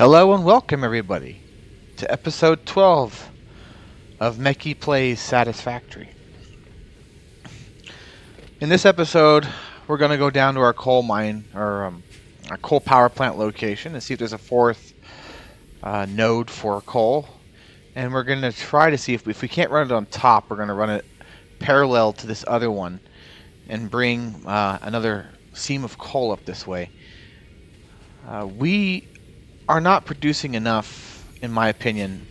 Hello and welcome everybody to episode 12 of MechE Plays Satisfactory. In this episode, we're going to go down to our coal mine, or our coal power plant location, and see if there's a fourth node for coal. And we're going to try to see if we can't run it on top, we're going to run it parallel to this other one and bring another seam of coal up this way. We are not producing enough, in my opinion,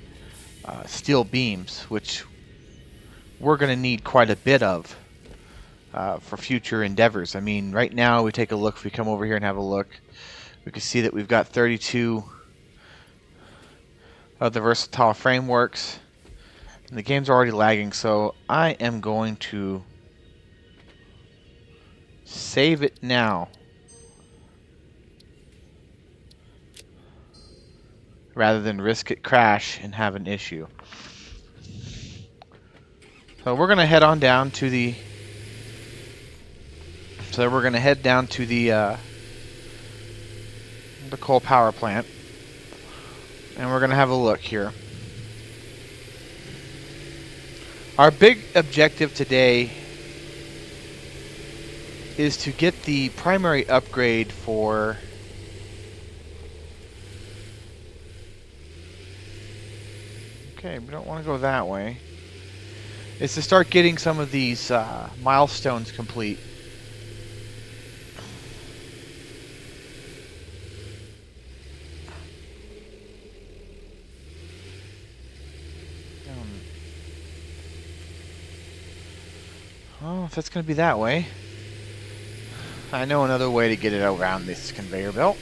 steel beams, which we're going to need quite a bit of for future endeavors. I mean, right now we take a look, if we come over here and have a look, we can see that we've got 32 of the versatile frameworks, and the game's already lagging, so I am going to save it now rather than risk it crash and have an issue. So we're going to head on down to the the coal power plant, and we're going to have a look here. Our big objective today is to get the primary upgrade for we don't want to go that way. Is to start getting some of these milestones complete. Well, if that's going to be that way, I know another way to get it around this conveyor belt.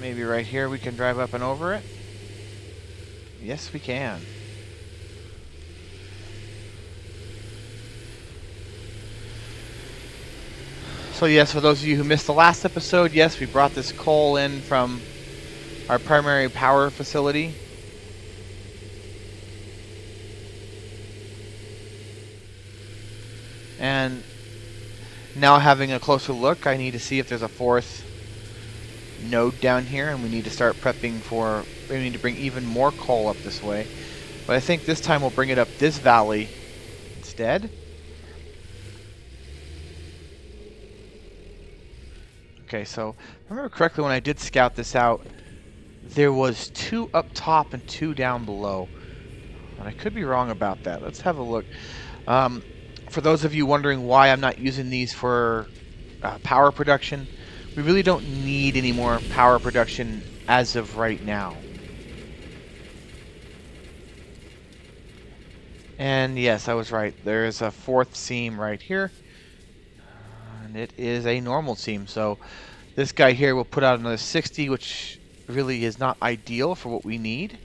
Maybe right here we can drive up and over it. Yes, we can. So yes, for those of you who missed the last episode, yes, we brought this coal in from our primary power facility. And now having a closer look, I need to see if there's a fourth node down here, and we need to start prepping for, we need to bring even more coal up this way. But I think this time we'll bring it up this valley instead. Okay, so if I remember correctly, when I did scout this out, there was 2 up top and 2 down below. And I could be wrong about that. Let's have a look. For those of you wondering why I'm not using these for power production, we really don't need any more power production as of right now. And yes, I was right. There is a fourth seam right here. And it is a normal seam. So this guy here will put out another 60, which really is not ideal for what we need.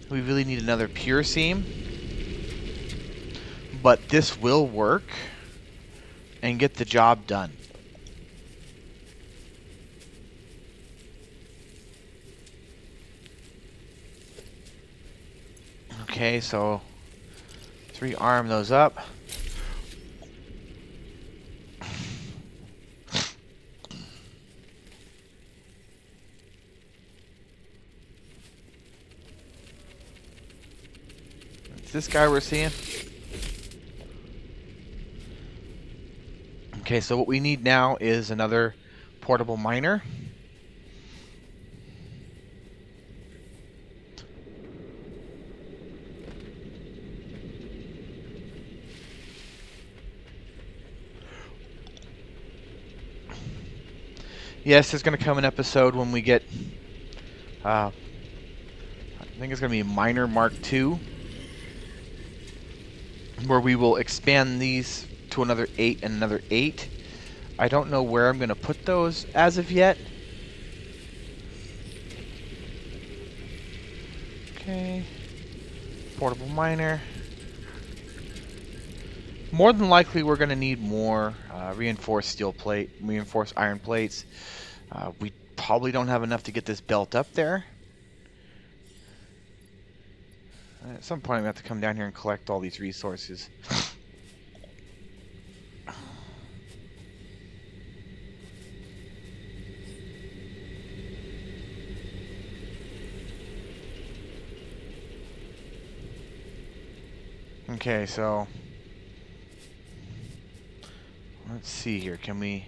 We really need another pure seam. But this will work and get the job done. Okay, so 3 arm those up. It's this guy we're seeing. Okay, so what we need now is another portable miner. Yes, there's going to come an episode when we get, I think it's going to be Miner Mark II, where we will expand these to another 8 and another 8. I don't know where I'm going to put those as of yet. Okay, portable miner. More than likely, we're going to need more reinforced iron plates. We probably don't have enough to get this belt up there. At some point, I'm going to have to come down here and collect all these resources. Okay, so let's see here. Can we...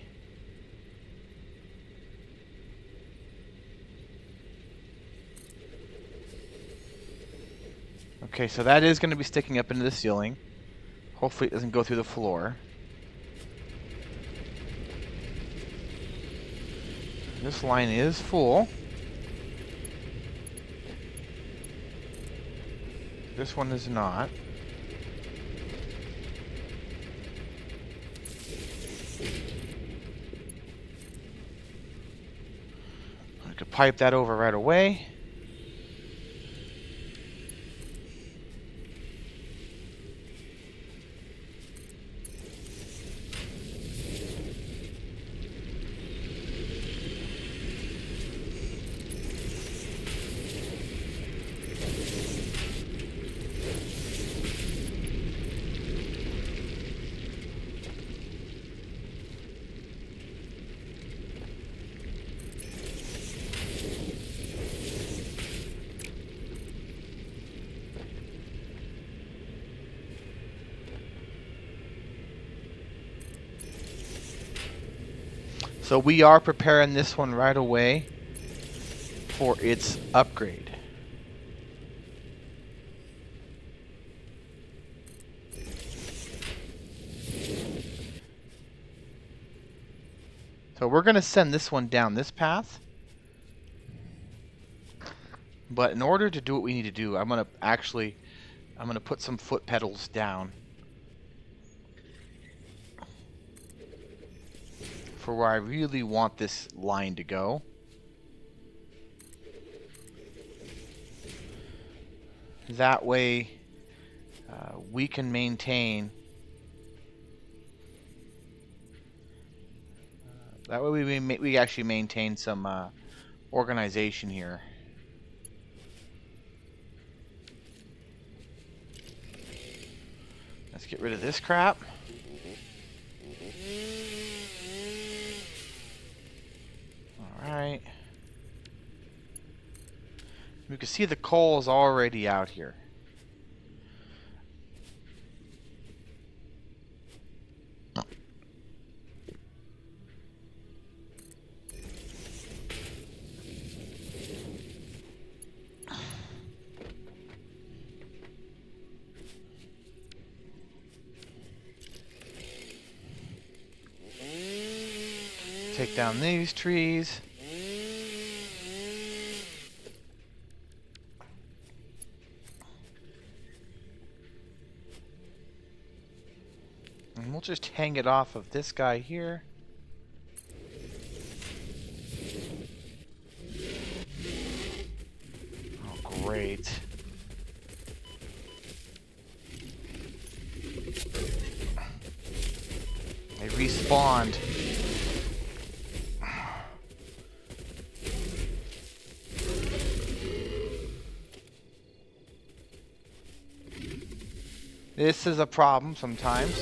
Okay, so that is going to be sticking up into the ceiling. Hopefully it doesn't go through the floor. This line is full. This one is not. I could pipe that over right away. So we are preparing this one right away for its upgrade. So we're going to send this one down this path. But in order to do what we need to do, I'm going to put some foot pedals down for where I really want this line to go. That way we can maintain we actually maintain some organization here. Let's get rid of this crap. Alright. You can see the coal is already out here. Take down these trees. And we'll just hang it off of this guy here. Oh, great. They respawned. This is a problem sometimes.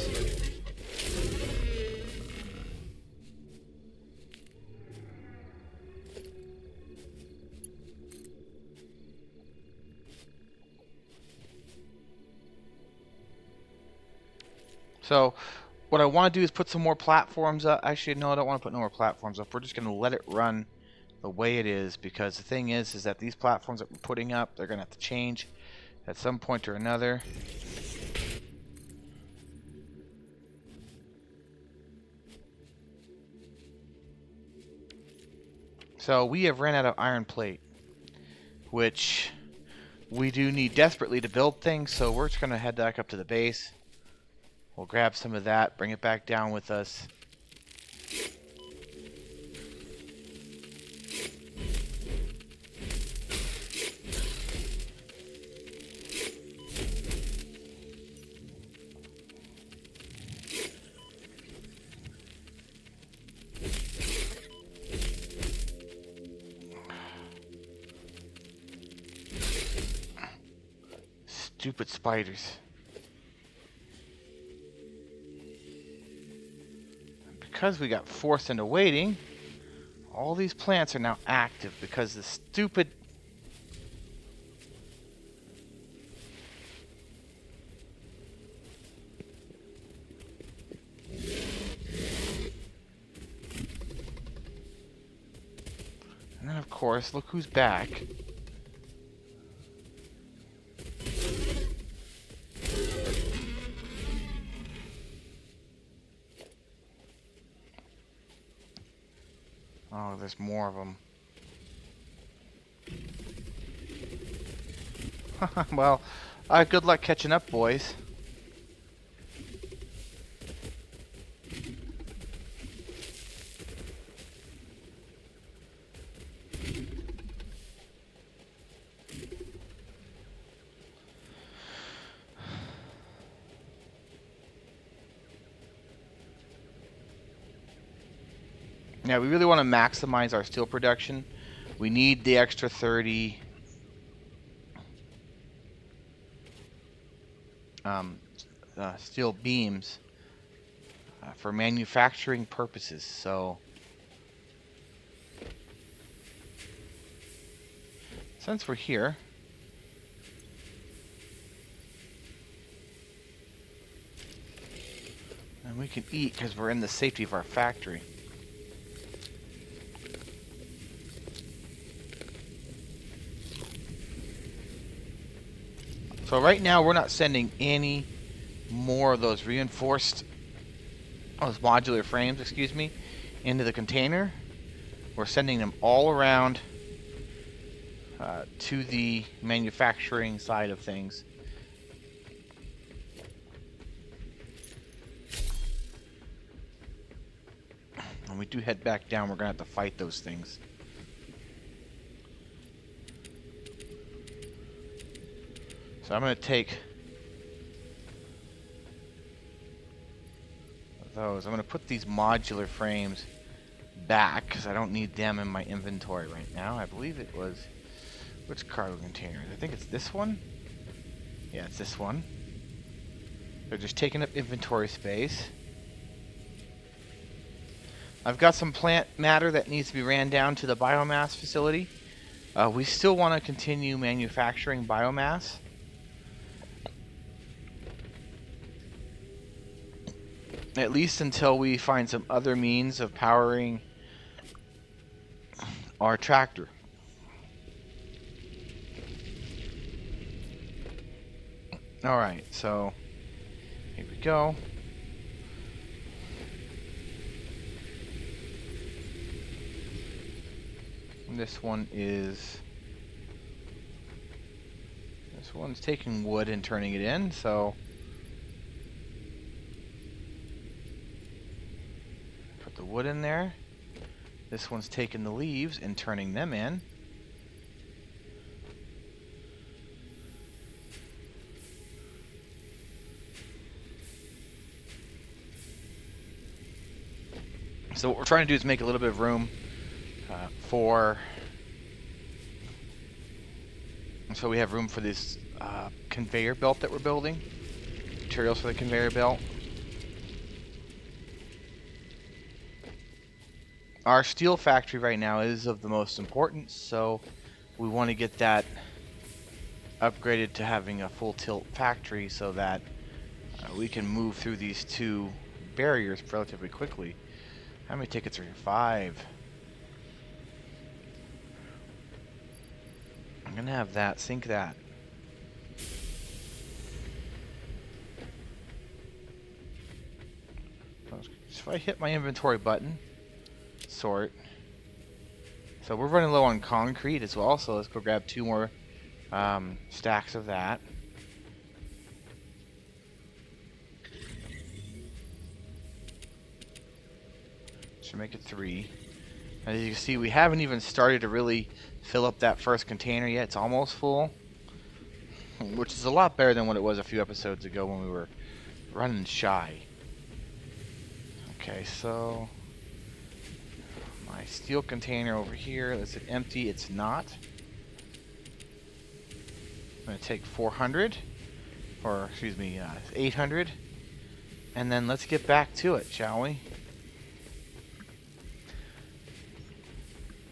So what I want to do is put some more platforms up. Actually, no, I don't want to put no more platforms up. We're just going to let it run the way it is, because the thing is that these platforms that we're putting up, they're going to have to change at some point or another. So we have ran out of iron plate, which we do need desperately to build things, so we're just going to head back up to the base. We'll grab some of that, bring it back down with us. Stupid spiders. Because we got forced into waiting, all these plants are now active because the stupid... And then, of course, look who's back. Oh, there's more of them. Well, good luck catching up, boys. Yeah, we really want to maximize our steel production. We need the extra 30 steel beams for manufacturing purposes. So, since we're here, and we can eat because we're in the safety of our factory. So right now we're not sending any more of those modular frames, excuse me, into the container. We're sending them all around to the manufacturing side of things. When we do head back down, we're going to have to fight those things. So I'm going to take those. I'm going to put these modular frames back because I don't need them in my inventory right now. I believe it was... Which cargo container? I think it's this one? Yeah, it's this one. They're just taking up inventory space. I've got some plant matter that needs to be ran down to the biomass facility. We still want to continue manufacturing biomass. At least until we find some other means of powering our tractor. Alright, so here we go. And this one's taking wood and turning it in, so put the wood in there. This one's taking the leaves and turning them in. So what we're trying to do is make a little bit of room so we have room for this conveyor belt that we're building. Materials for the conveyor belt. Our steel factory right now is of the most importance, so we want to get that upgraded to having a full tilt factory so that we can move through these two barriers relatively quickly. How many tickets are here? 5. I'm gonna have that, sync that. If I hit my inventory button, sort. So we're running low on concrete as well, so let's go grab 2 more stacks of that. Should make it 3. As you can see, we haven't even started to really fill up that first container yet. It's almost full, which is a lot better than what it was a few episodes ago when we were running shy. Okay, so my steel container over here, is it empty? It's not. I'm going to take 400. or excuse me, 800. And then let's get back to it, shall we?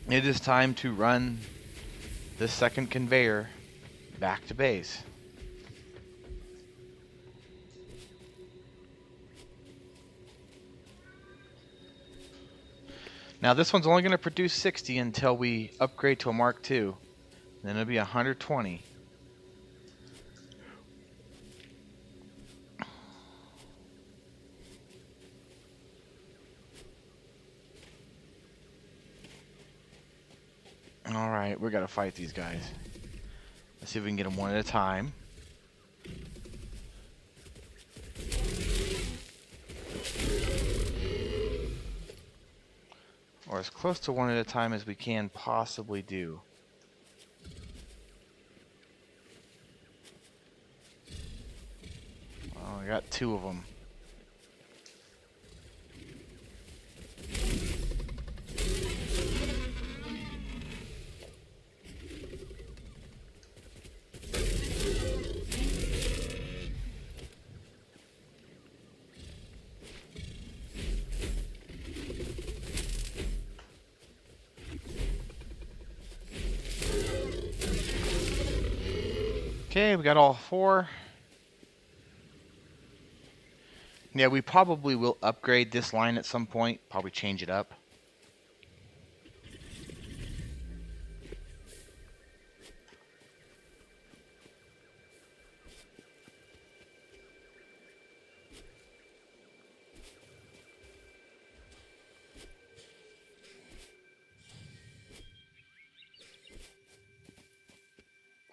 It is time to run this second conveyor back to base. Now this one's only going to produce 60 until we upgrade to a Mark II. Then it'll be 120. Alright, we gotta fight these guys. Let's see if we can get them one at a time. Or as close to one at a time as we can possibly do. Oh, I got 2 of them. Okay, we got all 4. Yeah, we probably will upgrade this line at some point. Probably change it up.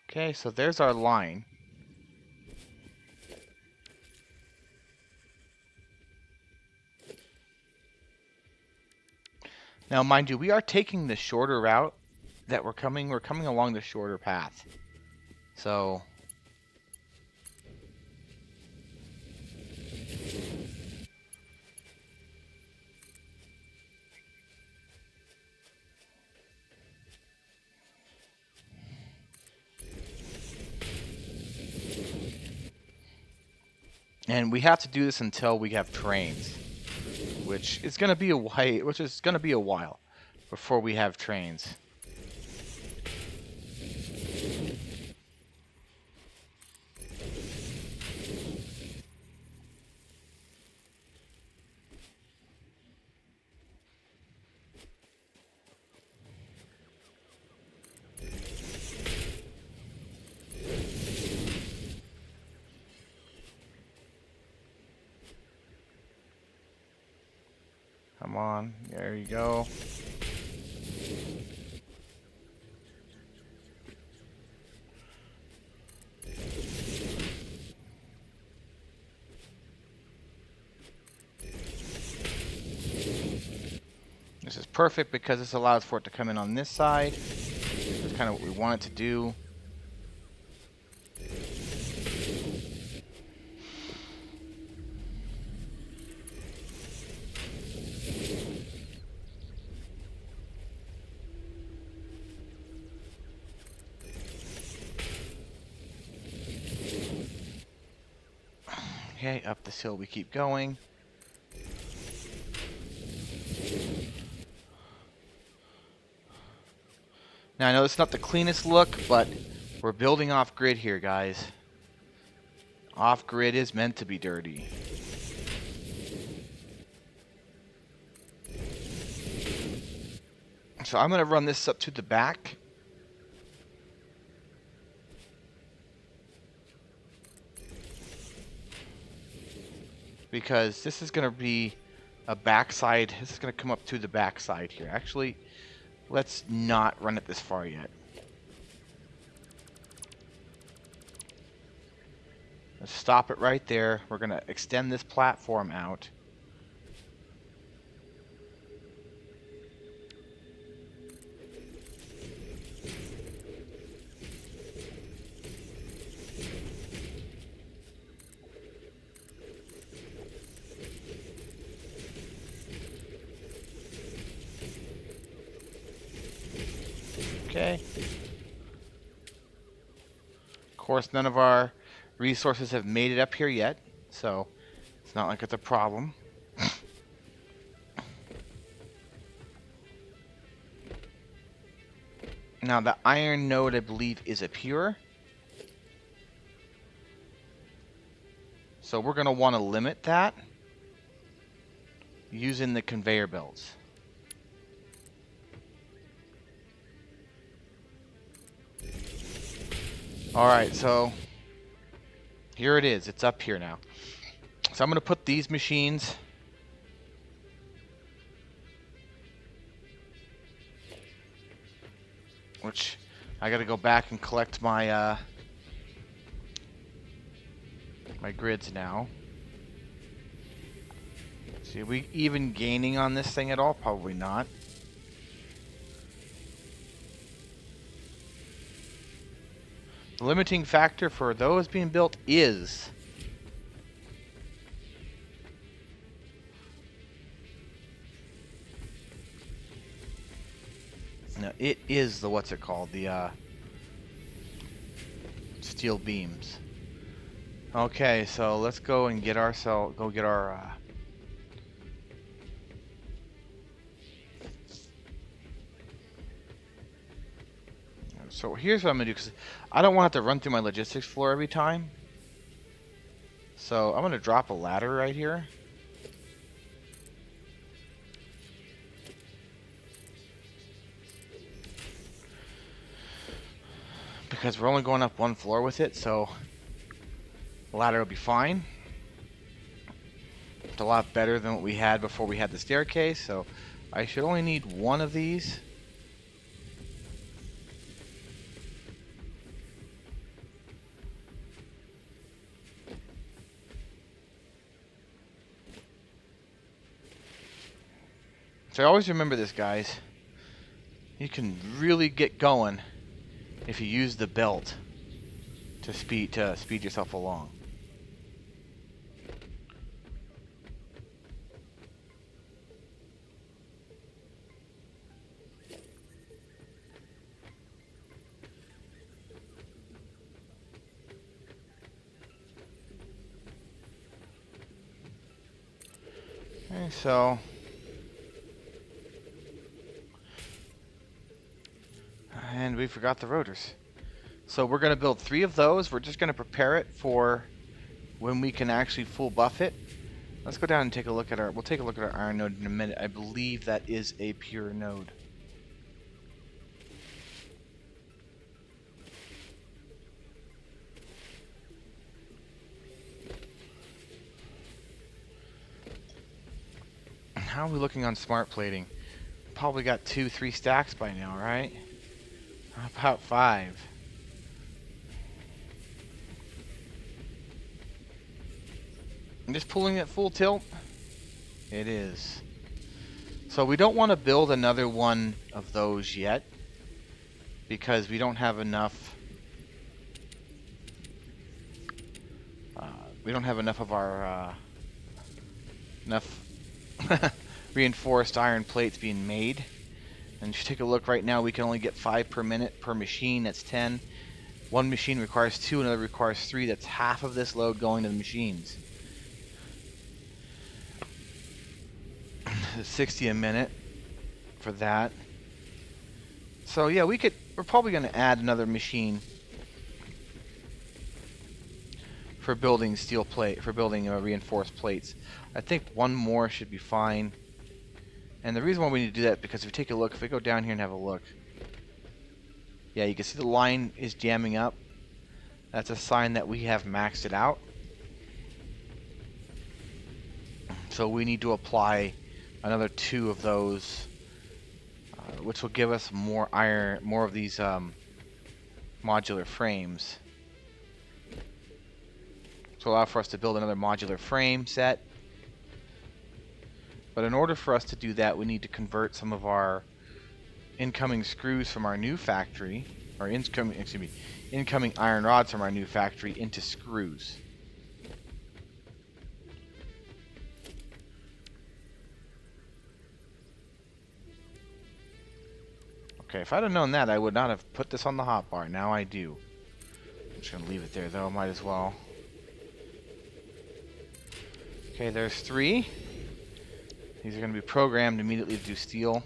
Okay, so there's our line. Now, mind you, we are taking the shorter route that we're coming along the shorter path. So and we have to do this until we have trains, which is going to be a while before we have trains. Come on, there you go. This is perfect because this allows for it to come in on this side. That's kind of what we want it to do. Okay, up this hill we keep going. Now I know it's not the cleanest look, but we're building off grid here, guys. Off grid is meant to be dirty. So I'm going to run this up to the back. Because this is going to be a backside. This is going to come up to the backside here. Actually, let's not run it this far yet. Let's stop it right there. We're going to extend this platform out. Okay. Of course, none of our resources have made it up here yet, so it's not like it's a problem. Now the iron node, I believe, is a pure. So we're going to want to limit that using the conveyor belts. Alright, so here it is. It's up here now. So I'm going to put these machines which I got to go back and collect my my grids now. See, are we even gaining on this thing at all? Probably not. The limiting factor for those being built is no, it is the what's it called? The steel beams. Okay, so let's go and get our So here's what I'm gonna do, because I don't want to have to run through my logistics floor every time. So I'm gonna drop a ladder right here. Because we're only going up one floor with it, so the ladder will be fine. It's a lot better than what we had before we had the staircase, so I should only need one of these. So always remember this, guys. You can really get going if you use the belt to speed yourself along. Okay, so and we forgot the rotors. So we're going to build 3 of those. We're just going to prepare it for when we can actually full buff it. Let's go down and take a look at we'll take a look at our iron node in a minute. I believe that is a pure node. How are we looking on smart plating? Probably got 2-3 stacks by now, right? About 5. I'm just pulling it full tilt. It is. So we don't want to build another one of those yet, because we don't have enough. We don't have enough of our reinforced iron plates being made. And if you take a look right now, we can only get 5 per minute per machine. That's 10. One machine requires 2, another requires 3. That's half of this load going to the machines. 60 a minute for that. So yeah, we're probably going to add another machine for building reinforced plates. I think one more should be fine. And the reason why we need to do that, because if we take a look, if we go down here and have a look, yeah, you can see the line is jamming up. That's a sign that we have maxed it out. So we need to apply another 2 of those, which will give us more of these modular frames. To allow for us to build another modular frame set. But in order for us to do that, we need to convert some of our incoming screws from our new factory, or incoming iron rods from our new factory into screws. Okay, if I'd have known that, I would not have put this on the hotbar. Now I do. I'm just going to leave it there, though. Might as well. Okay, there's 3. These are going to be programmed immediately to do steel.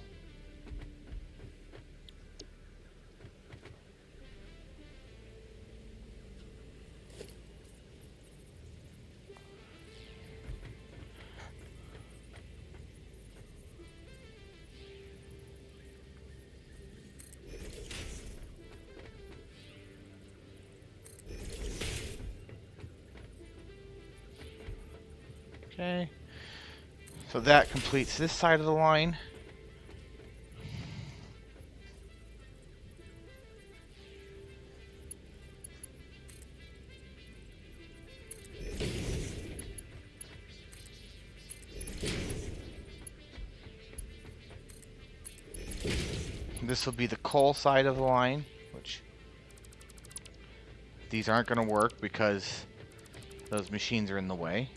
Okay. So that completes this side of the line. This will be the coal side of the line, which these aren't going to work because those machines are in the way.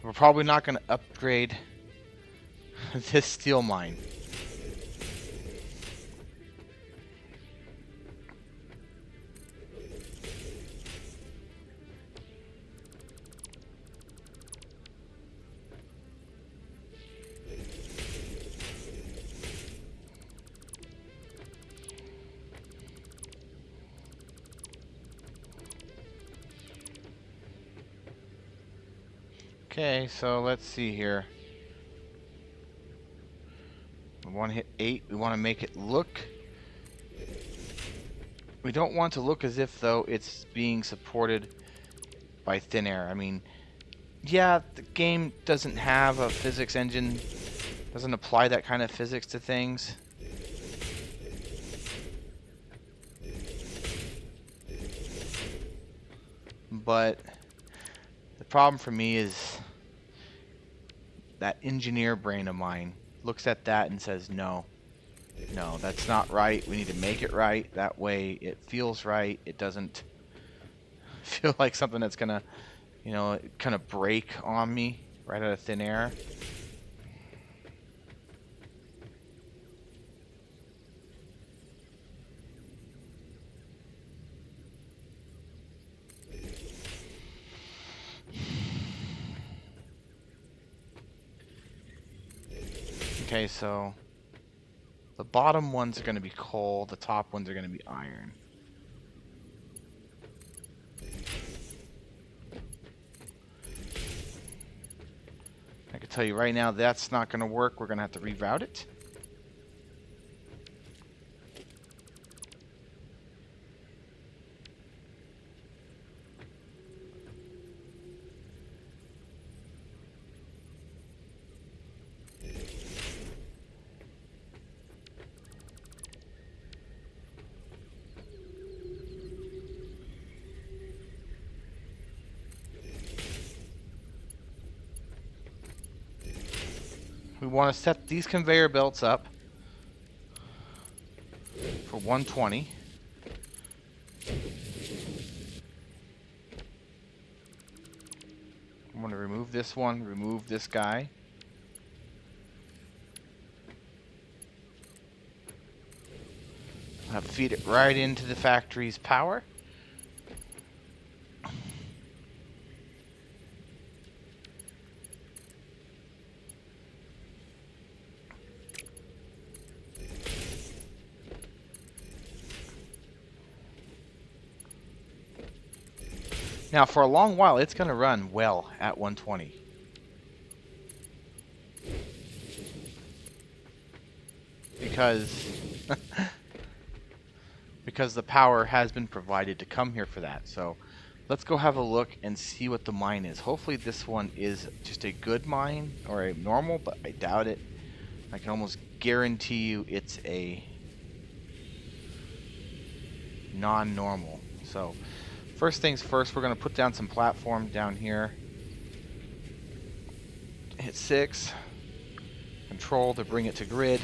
We're probably not going to upgrade this steel mine. Okay, so let's see here. We want to hit 8. We want to make it look... We don't want to look as if, though, it's being supported by thin air. I mean, yeah, the game doesn't have a physics engine, doesn't apply that kind of physics to things. But the problem for me is that engineer brain of mine looks at that and says, no, that's not right. We need to make it right. That way it feels right. It doesn't feel like something that's going to, kind of break on me right out of thin air. Okay, so the bottom ones are going to be coal, the top ones are going to be iron. I can tell you right now that's not going to work. We're going to have to reroute it. We want to set these conveyor belts up for 120. I'm going to remove this one, remove this guy. I'll feed it right into the factory's power. Now, for a long while, it's going to run well at 120. Because the power has been provided to come here for that. So let's go have a look and see what the mine is. Hopefully this one is just a good mine or a normal, but I doubt it. I can almost guarantee you it's a non-normal. So first things first, we're going to put down some platform down here. Hit 6. Control to bring it to grid.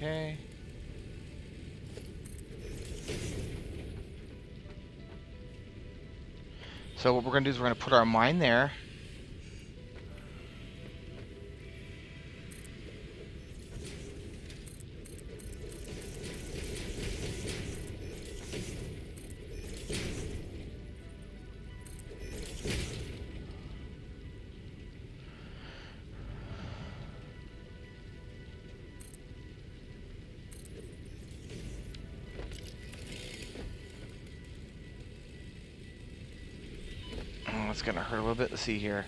Okay. So what we're going to do is we're going to put our mine there. Oh, it's going to hurt a little bit to see here.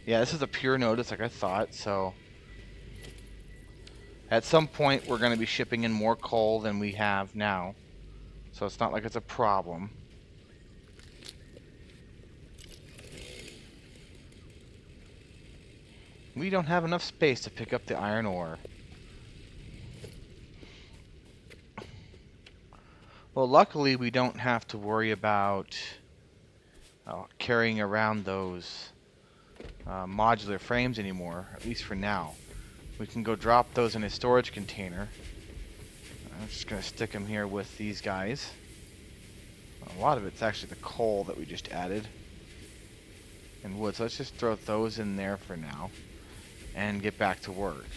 Yeah, this is a pure notice like I thought, so at some point we're going to be shipping in more coal than we have now. So it's not like it's a problem. We don't have enough space to pick up the iron ore. Well, luckily we don't have to worry about carrying around those modular frames anymore, at least for now. We can go drop those in a storage container. I'm just going to stick them here with these guys. A lot of it's actually the coal that we just added and wood, so let's just throw those in there for now and get back to work.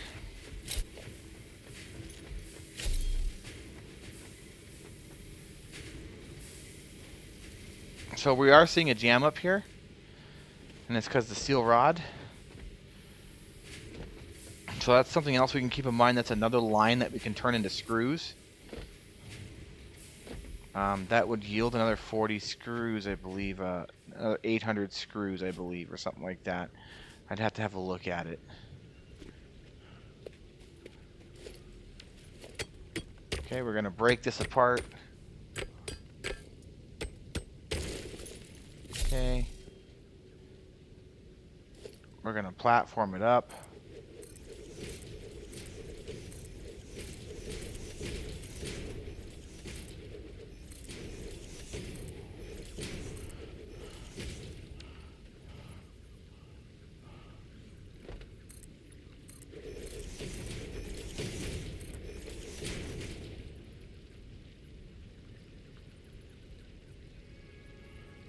So we are seeing a jam up here, and it's because the steel rod. So that's something else we can keep in mind. That's another line that we can turn into screws. That would yield another 40 screws, I believe, 800 screws, I believe, or something like that. I'd have to have a look at it. Okay, we're going to break this apart. Okay. We're going to platform it up.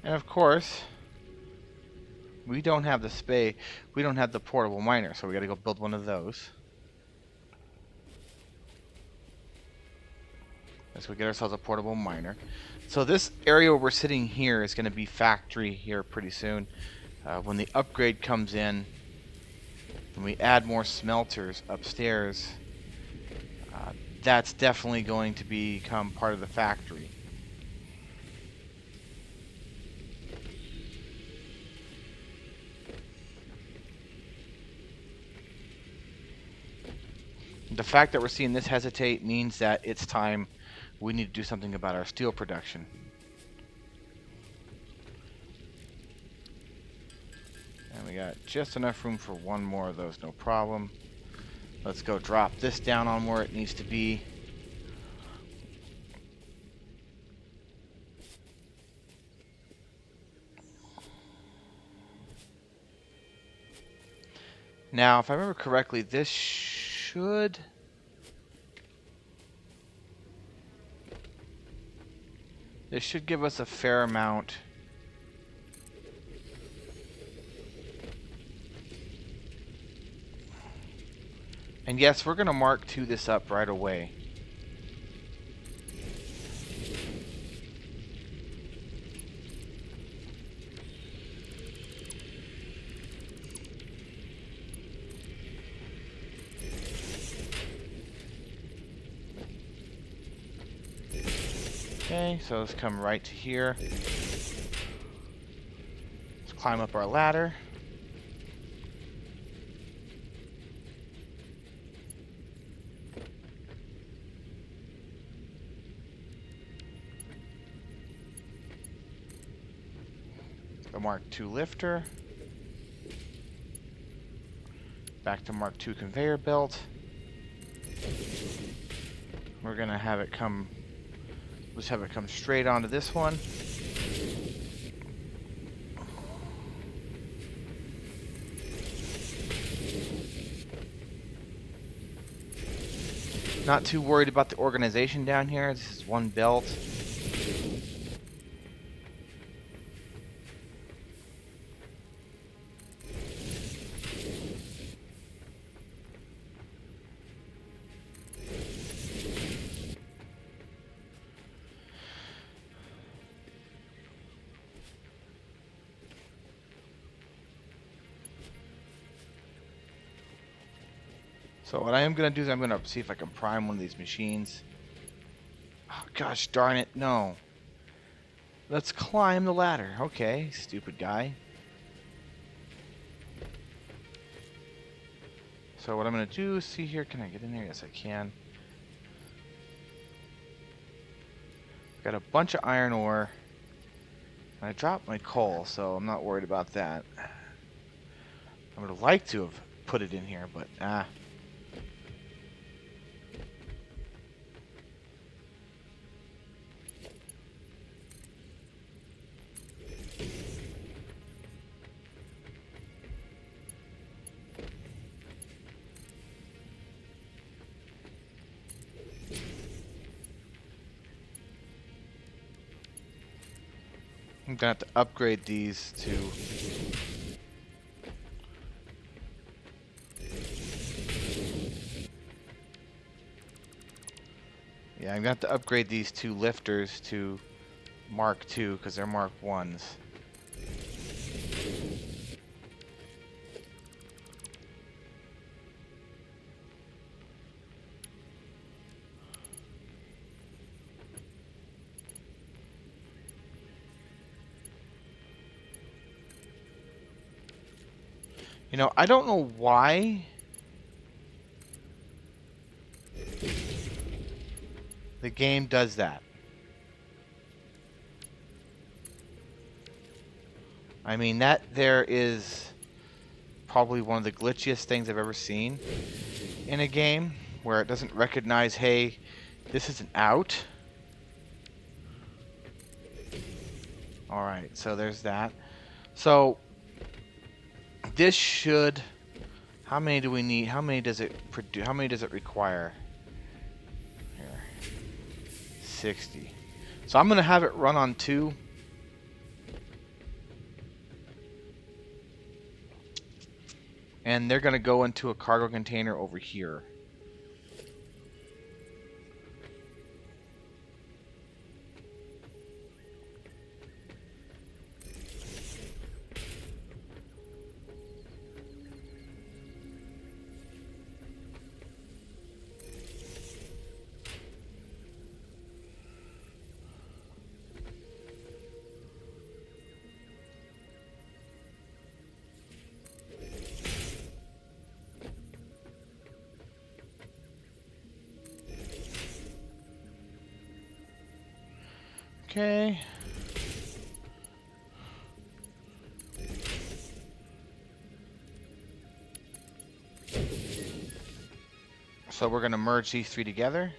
And of course, we don't have the space. We don't have the portable miner, so we got to go build one of those. So we get ourselves a portable miner. So this area where we're sitting here is going to be factory here pretty soon. When the upgrade comes in, when we add more smelters upstairs, that's definitely going to become part of the factory. The fact that we're seeing this hesitate means that it's time we need to do something about our steel production. And we got just enough room for one more of those, no problem. Let's go drop this down on where it needs to be. Now, if I remember correctly, this should give us a fair amount. And yes, we're going to Mark II this up right away. Okay, so let's come right to here. Let's climb up our ladder. The Mark II lifter. Back to Mark II conveyor belt. We're gonna have it come. Let's have it come straight onto this one. Not too worried about the organization down here. This is one belt. So what I am going to do is I'm going to see if I can prime one of these machines. Oh, gosh darn it, no. Let's climb the ladder. Okay, stupid guy. So what I'm going to do is see here, can I get in there? Yes, I can. Got a bunch of iron ore. And I dropped my coal, so I'm not worried about that. I would have liked to have put it in here, but I'm gonna have to upgrade these to... Yeah, I'm gonna have to upgrade these two lifters to Mark II because they're Mark 1s. You know, I don't know why the game does that. I mean, that there is probably one of the glitchiest things I've ever seen in a game, where it doesn't recognize, hey, this is an out. Alright, so there's that. So, this should... How many do we need? How many does it produce? How many does it require? Here. 60. So I'm going to have it run on 2. And they're going to go into a cargo container over here. Okay. So we're going to merge these 3 together.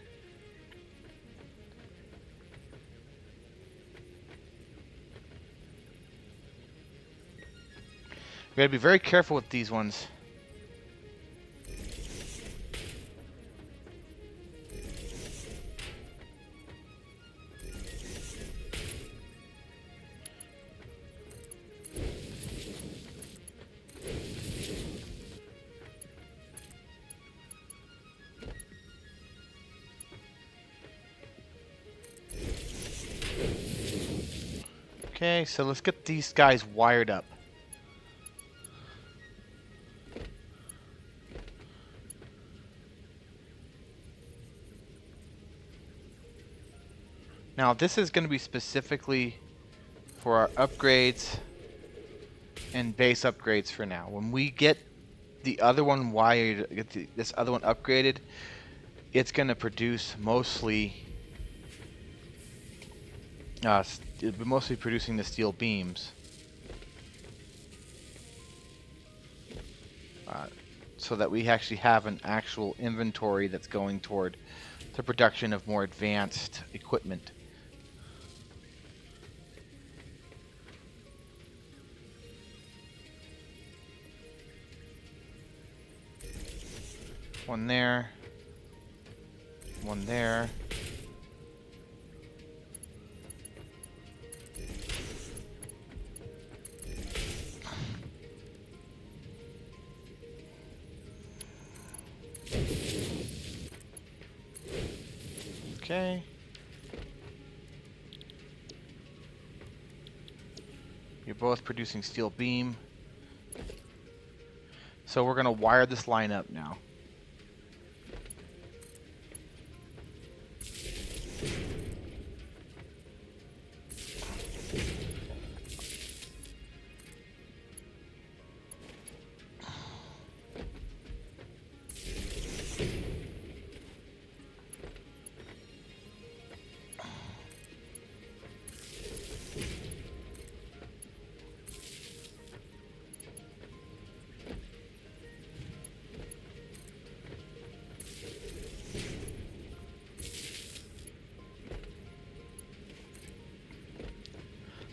We got to be very careful with these ones. Okay, so let's get these guys wired up. Now, this is going to be specifically for our upgrades and base upgrades for now. When we get the other one wired, this other one upgraded, it's going to produce mostly, it'll be mostly producing the steel beams. So that we actually have an actual inventory that's going toward the production of more advanced equipment. One there. One there. Okay. You're both producing steel beam. So we're going to wire this line up now.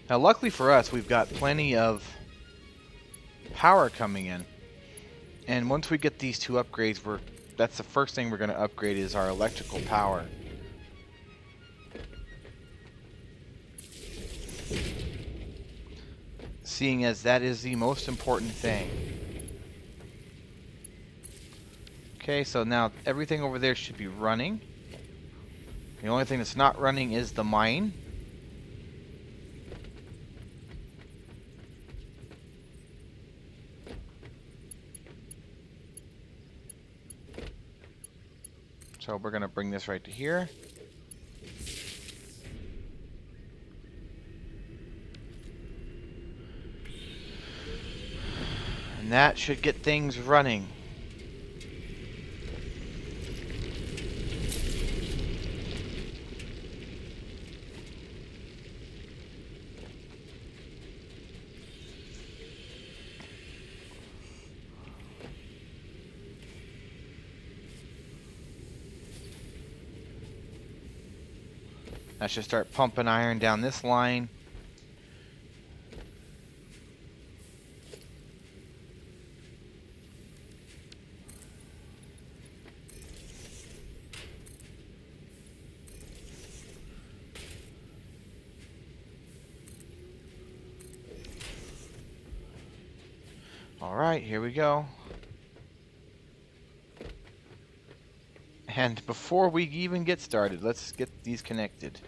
Now, luckily for us, we've got plenty of power coming in. And once we get these two upgrades, that's the first thing we're going to upgrade is our electrical power. Seeing as that is the most important thing. Okay, so now everything over there should be running. The only thing that's not running is the mine. So we're going to bring this right to here. And that should get things running. I should start pumping iron down this line. All right, here we go. And before we even get started, let's get these connected.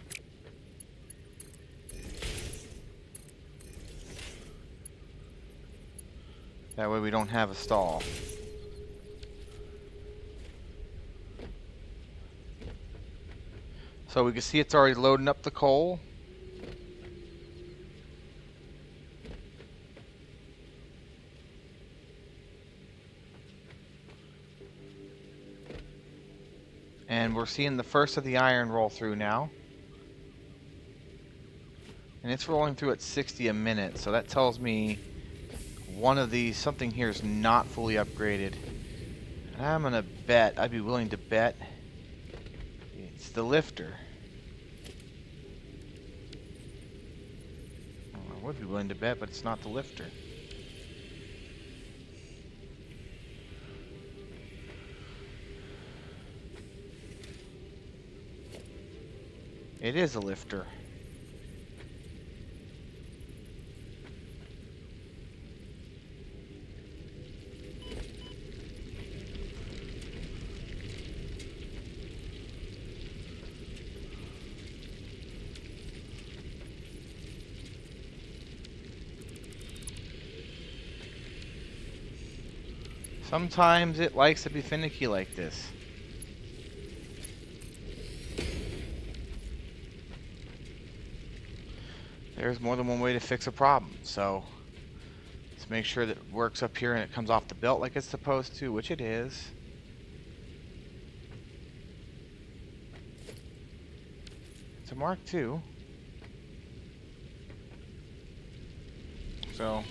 That way we don't have a stall. So we can see it's already loading up the coal. And we're seeing the first of the iron roll through now. And it's rolling through at 60 a minute, so that tells me one of these, something here is not fully upgraded. And I'm gonna bet, I'd be willing to bet, it's the lifter. I would be willing to bet, but it's not the lifter. It is a lifter. Sometimes it likes to be finicky like this. There's more than one way to fix a problem, so let's make sure that it works up here and it comes off the belt like it's supposed to, which it is. It's a Mark II. So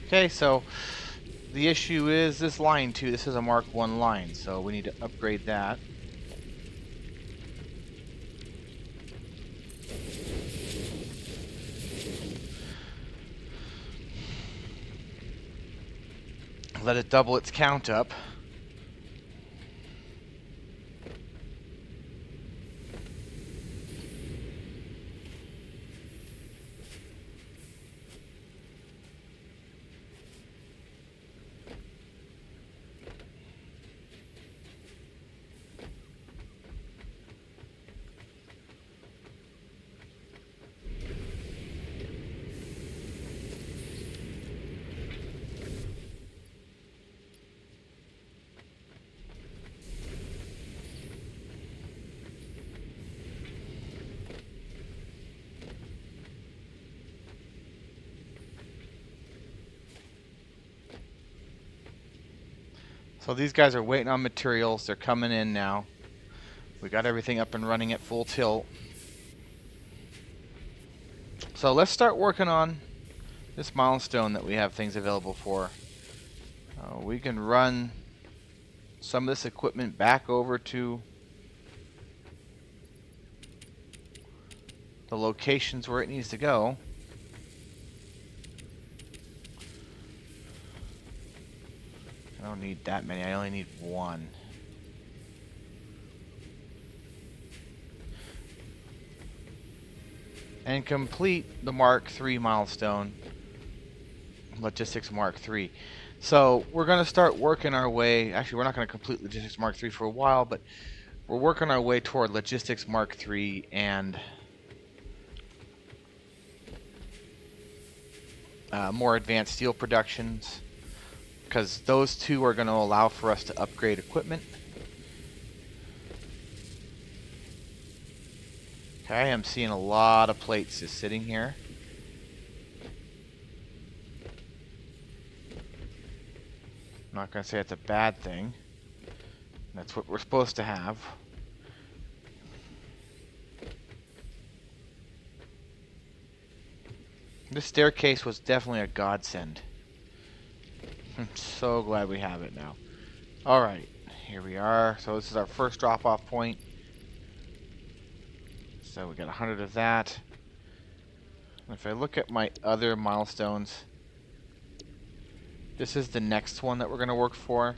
okay, so the issue is this line 2. This is a Mark I line, so we need to upgrade that. Let it double its count up. So these guys are waiting on materials. They're coming in now. We got everything up and running at full tilt. So let's start working on this milestone that we have things available for. We can run some of this equipment back over to the locations where it needs to go. I don't need that many. I only need one. And complete the Mark III milestone. Logistics Mark III. So we're going to start working our way. Actually, we're not going to complete Logistics Mark III for a while, but we're working our way toward Logistics Mark III and more advanced steel productions, because those two are going to allow for us to upgrade equipment. Okay, I am seeing a lot of plates just sitting here. I'm not going to say it's a bad thing. That's what we're supposed to have. This staircase was definitely a godsend. I'm so glad we have it now. Alright, here we are. So this is our first drop-off point. So we got 100 of that. And if I look at my other milestones, this is the next one that we're going to work for.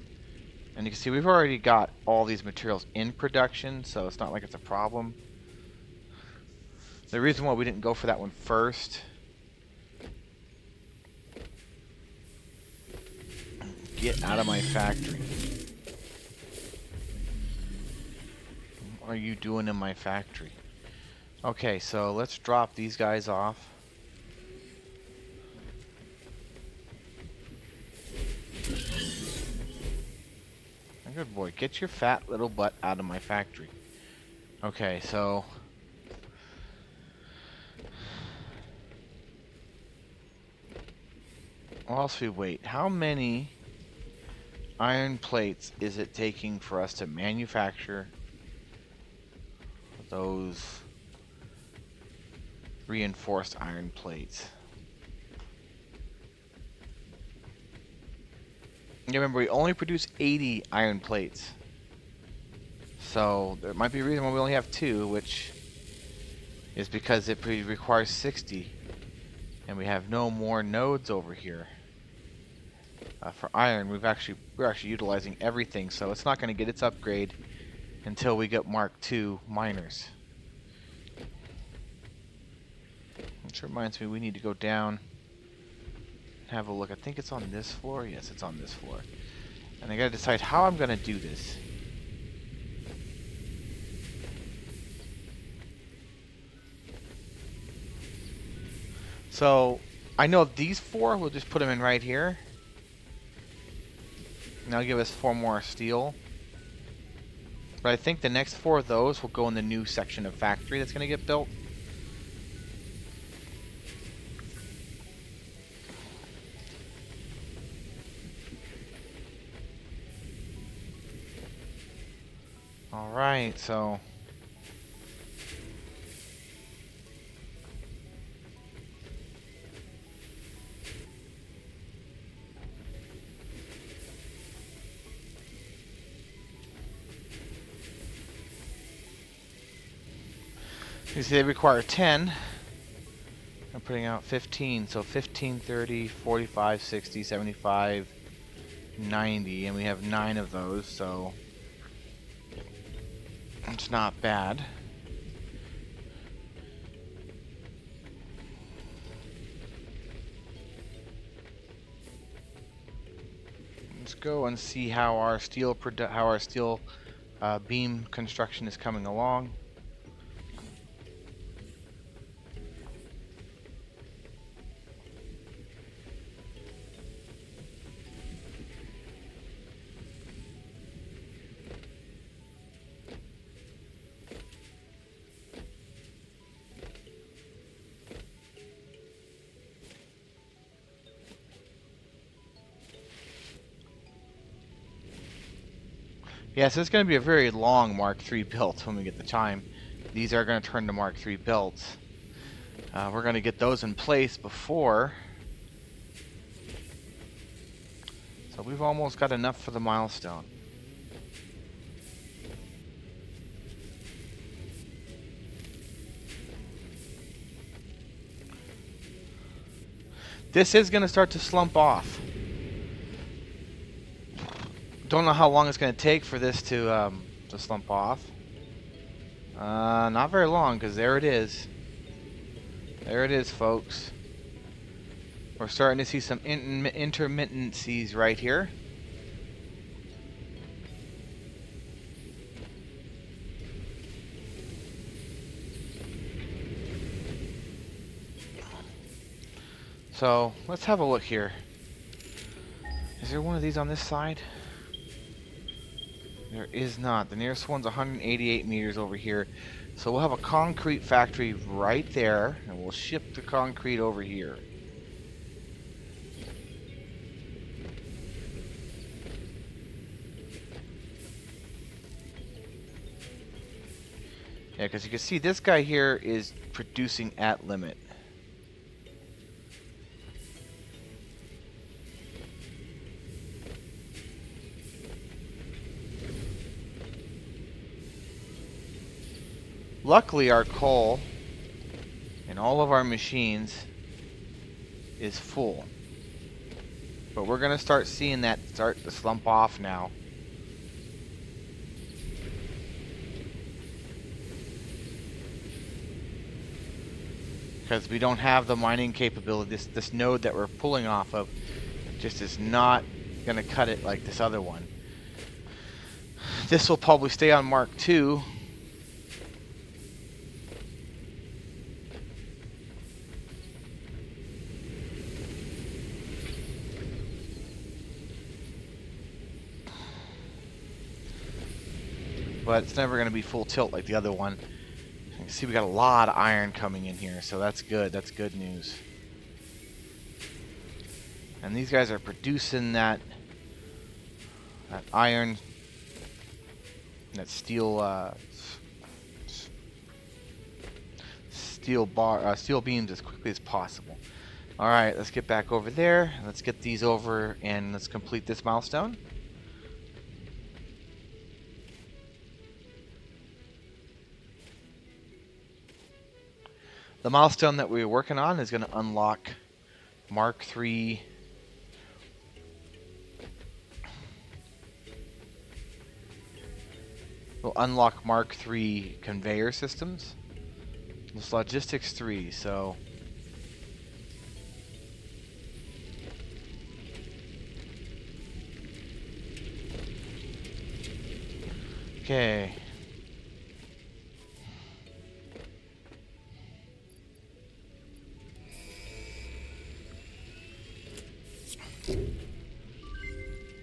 And you can see we've already got all these materials in production, so it's not like it's a problem. The reason why we didn't go for that one first, get out of my factory. What are you doing in my factory? Okay, so let's drop these guys off. Good boy, get your fat little butt out of my factory. Okay, so whilst we wait, how many iron plates is it taking for us to manufacture those reinforced iron plates? Remember, we only produce 80 iron plates. So there might be a reason why we only have 2, which is because it requires 60. And we have no more nodes over here. For iron, we're actually utilizing everything, so it's not going to get its upgrade until we get Mark II miners. Which reminds me, we need to go down and have a look. I think it's on this floor. Yes, it's on this floor. And I got to decide how I'm going to do this. So I know these 4, we'll just put them in right here. And that'll give us 4 more steel. But I think the next 4 of those will go in the new section of factory that's going to get built. Alright, so you see they require 10. I'm putting out 15, so 15, 30, 45, 60, 75, 90, and we have 9 of those, so it's not bad. Let's go and see how our steel beam construction is coming along. Yeah, so it's going to be a very long Mark III build when we get the time. These are going to turn to Mark III builds. We're going to get those in place before. So we've almost got enough for the milestone. This is going to start to slump off. Don't know how long it's going to take for this to slump off. Not very long, because there it is. There it is, folks. We're starting to see some intermittencies right here. So, let's have a look here. Is there one of these on this side? There is not. The nearest one's 188 meters over here. So we'll have a concrete factory right there, and we'll ship the concrete over here. Yeah, because you can see this guy here is producing at limit. Luckily, our coal and all of our machines is full. But we're going to start seeing that start to slump off now. Because we don't have the mining capability. This node that we're pulling off of just is not going to cut it like this other one. This will probably stay on Mark II. But it's never going to be full tilt like the other one. You can see we got a lot of iron coming in here, so that's good. That's good news. And these guys are producing that iron, that steel steel beams as quickly as possible. All right, let's get back over there. Let's get these over and let's complete this milestone. The milestone that we're working on is going to unlock Mark III. We'll unlock Mark III conveyor systems. It's Logistics 3, so... Okay.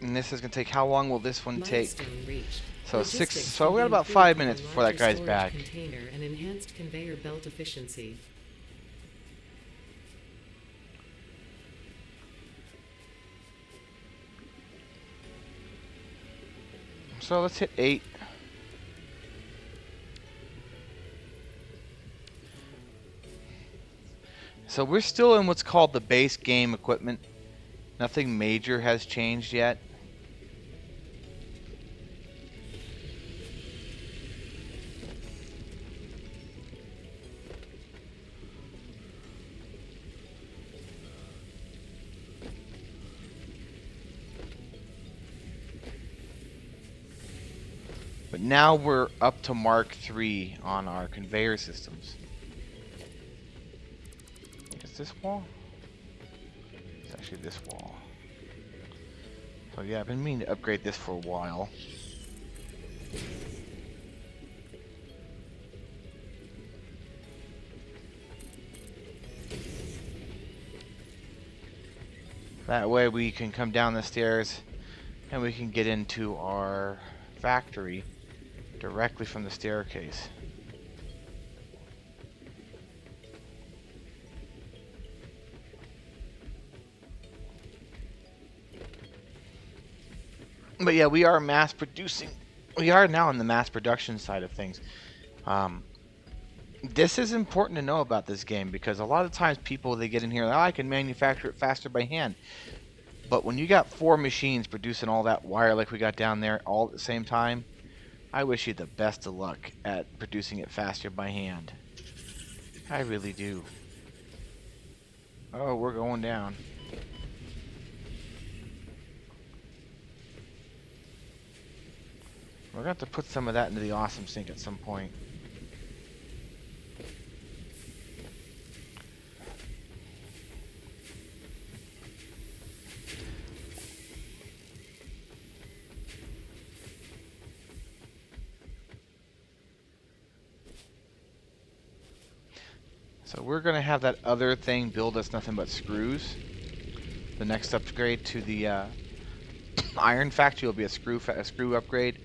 And this is going to take, how long will this one take? So so we got about 5 minutes before that guy's back. Container and enhanced conveyor belt efficiency. So let's hit 8. So we're still in what's called the base game equipment. Nothing major has changed yet. But now we're up to Mark 3 on our conveyor systems. Is this wall? It's actually this wall. So yeah, I've been meaning to upgrade this for a while. That way we can come down the stairs and we can get into our factory directly from the staircase. But yeah, we are mass producing. We are now in the mass production side of things. This is important to know about this game because a lot of times people, they get in here, I can manufacture it faster by hand. But when you got 4 machines producing all that wire like we got down there all at the same time, I wish you the best of luck at producing it faster by hand. I really do. Oh, we're going down. We're going to have to put some of that into the awesome sink at some point. So we're going to have that other thing build us nothing but screws. The next upgrade to the iron factory will be a screw upgrade.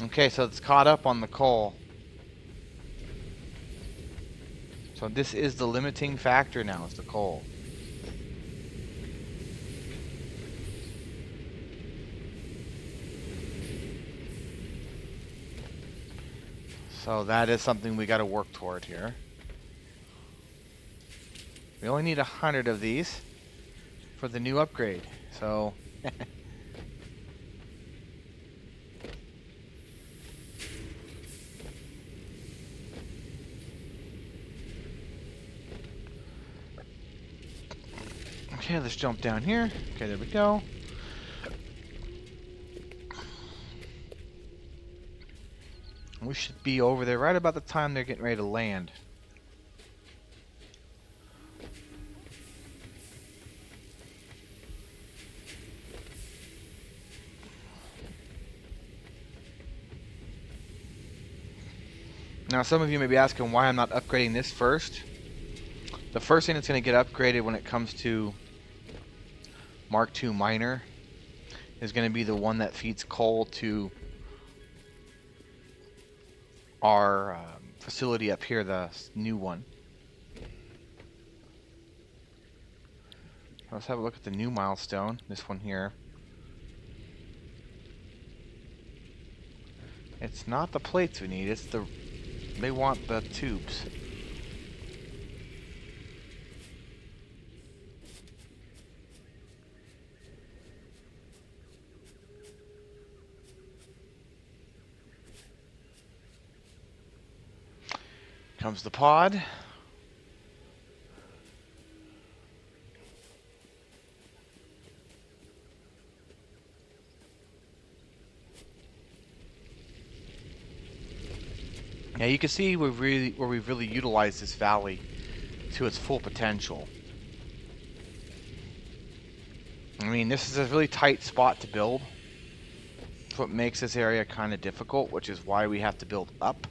Okay, so it's caught up on the coal. So this is the limiting factor now, is the coal. So that is something we got to work toward here. We only need 100 of these for the new upgrade. So okay, let's jump down here. Okay, there we go. We should be over there right about the time they're getting ready to land. Now, some of you may be asking why I'm not upgrading this first. The first thing that's going to get upgraded when it comes to Mark II Miner is going to be the one that feeds coal to our facility up here, the new one. Let's have a look at the new milestone, this one here. It's not the plates we need, it's the... they want the tubes. Comes the pod. Now you can see where we've really utilized this valley to its full potential. I mean, this is a really tight spot to build. That's what makes this area kind of difficult, which is why we have to build up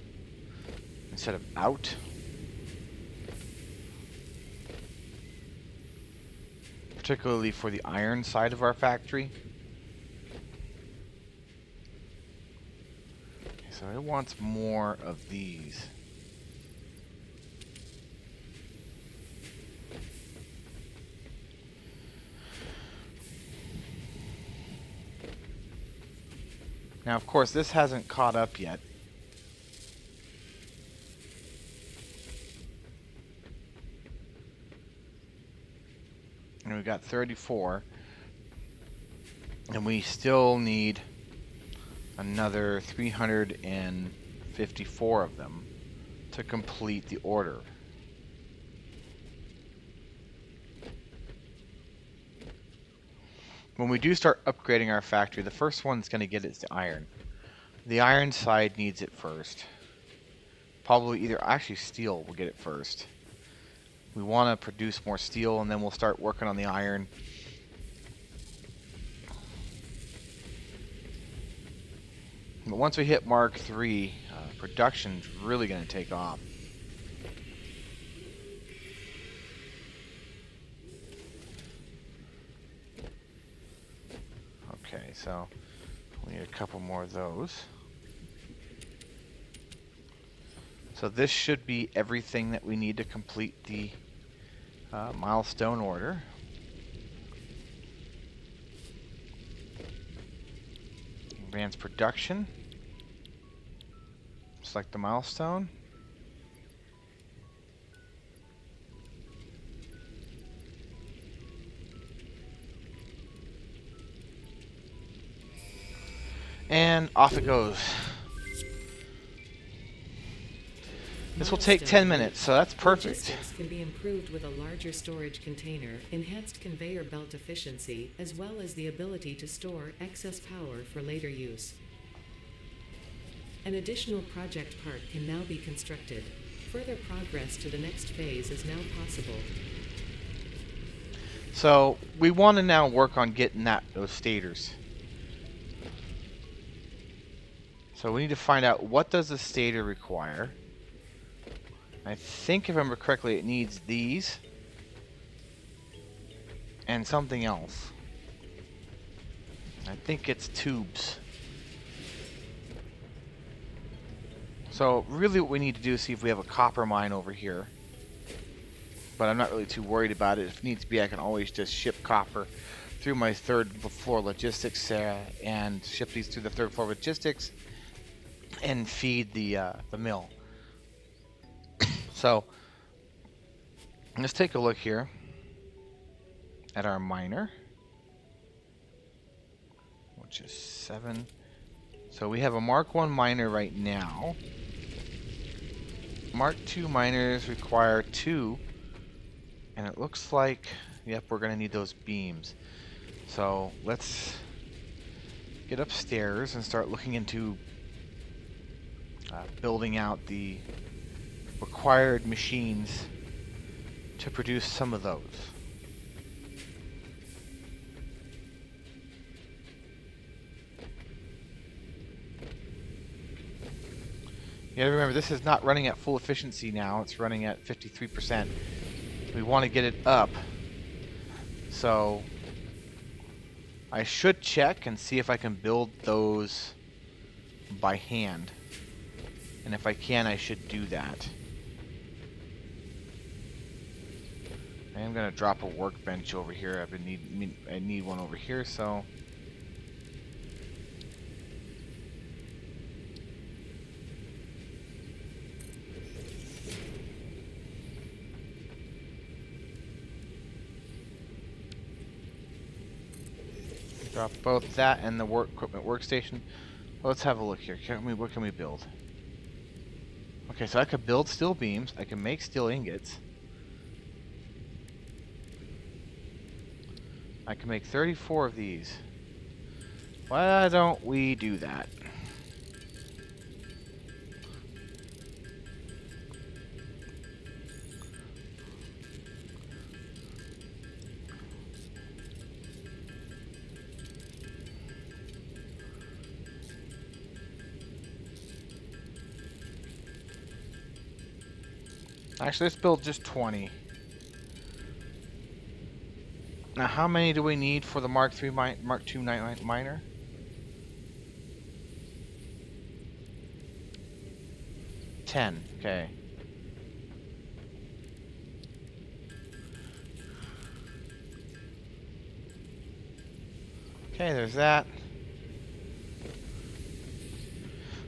instead of out. Particularly for the iron side of our factory. Okay, so it wants more of these. Now, of course, this hasn't caught up yet. And we've got 34. And we still need another 354 of them to complete the order. When we do start upgrading our factory, the first one that's going to get it is the iron. The iron side needs it first. Probably either, actually steel will get it first. We want to produce more steel and then we'll start working on the iron. But once we hit Mark III, production's really going to take off. Okay, so we need a couple more of those. So this should be everything that we need to complete the milestone order. Advanced production. Select the milestone. And off it goes. This will take 10 minutes, so that's perfect. Logistics can be improved with a larger storage container, enhanced conveyor belt efficiency, as well as the ability to store excess power for later use. An additional project part can now be constructed. Further progress to the next phase is now possible. So we want to now work on getting those stators. So we need to find out, what does the stator require? I think if I remember correctly, it needs these and something else. I think it's tubes. So really what we need to do is see if we have a copper mine over here. But I'm not really too worried about it. If needs be, I can always just ship copper through my third floor logistics and ship these through the third floor logistics and feed the mill. So let's take a look here at our miner, which is 7. So we have a Mark 1 miner right now. Mark 2 miners require 2, and it looks like, yep, we're going to need those beams. So let's get upstairs and start looking into building out the required machines to produce some of those. You gotta remember, this is not running at full efficiency now. It's running at 53%. We want to get it up. So I should check and see if I can build those by hand. And if I can, I should do that. I am going to drop a workbench over here. I need one over here, so... Drop both that and the equipment workstation. Well, let's have a look here. What can we build? Okay, so I could build steel beams. I can make steel ingots. I can make 34 of these. Why don't we do that? Actually, let's build just 20. Now, how many do we need for the Mark II miner? 10. Okay. Okay, there's that.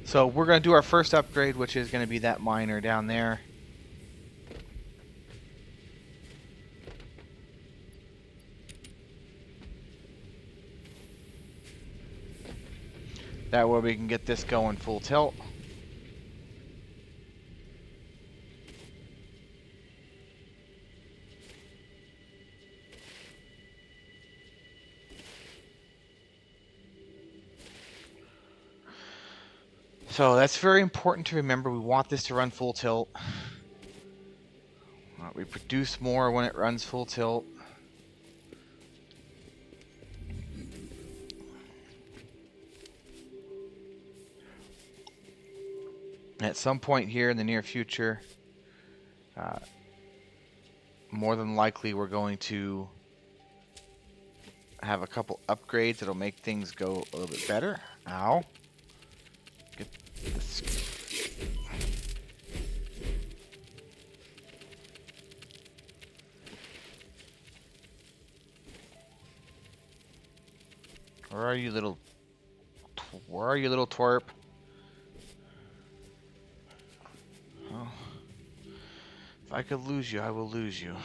So we're going to do our first upgrade, which is going to be that miner down there. That way we can get this going full tilt. So that's very important to remember. We want this to run full tilt. We produce more when it runs full tilt. At some point here in the near future, more than likely we're going to have a couple upgrades that'll make things go a little bit better. Ow. Get this. Where are you, little twerp? Oh. If I could lose you, I will lose you.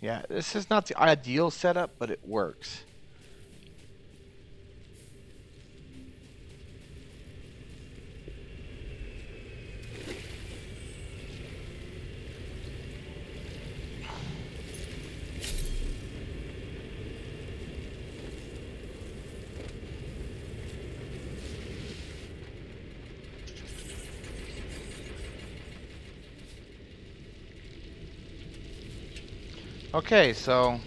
Yeah, this is not the ideal setup, but it works. Okay, so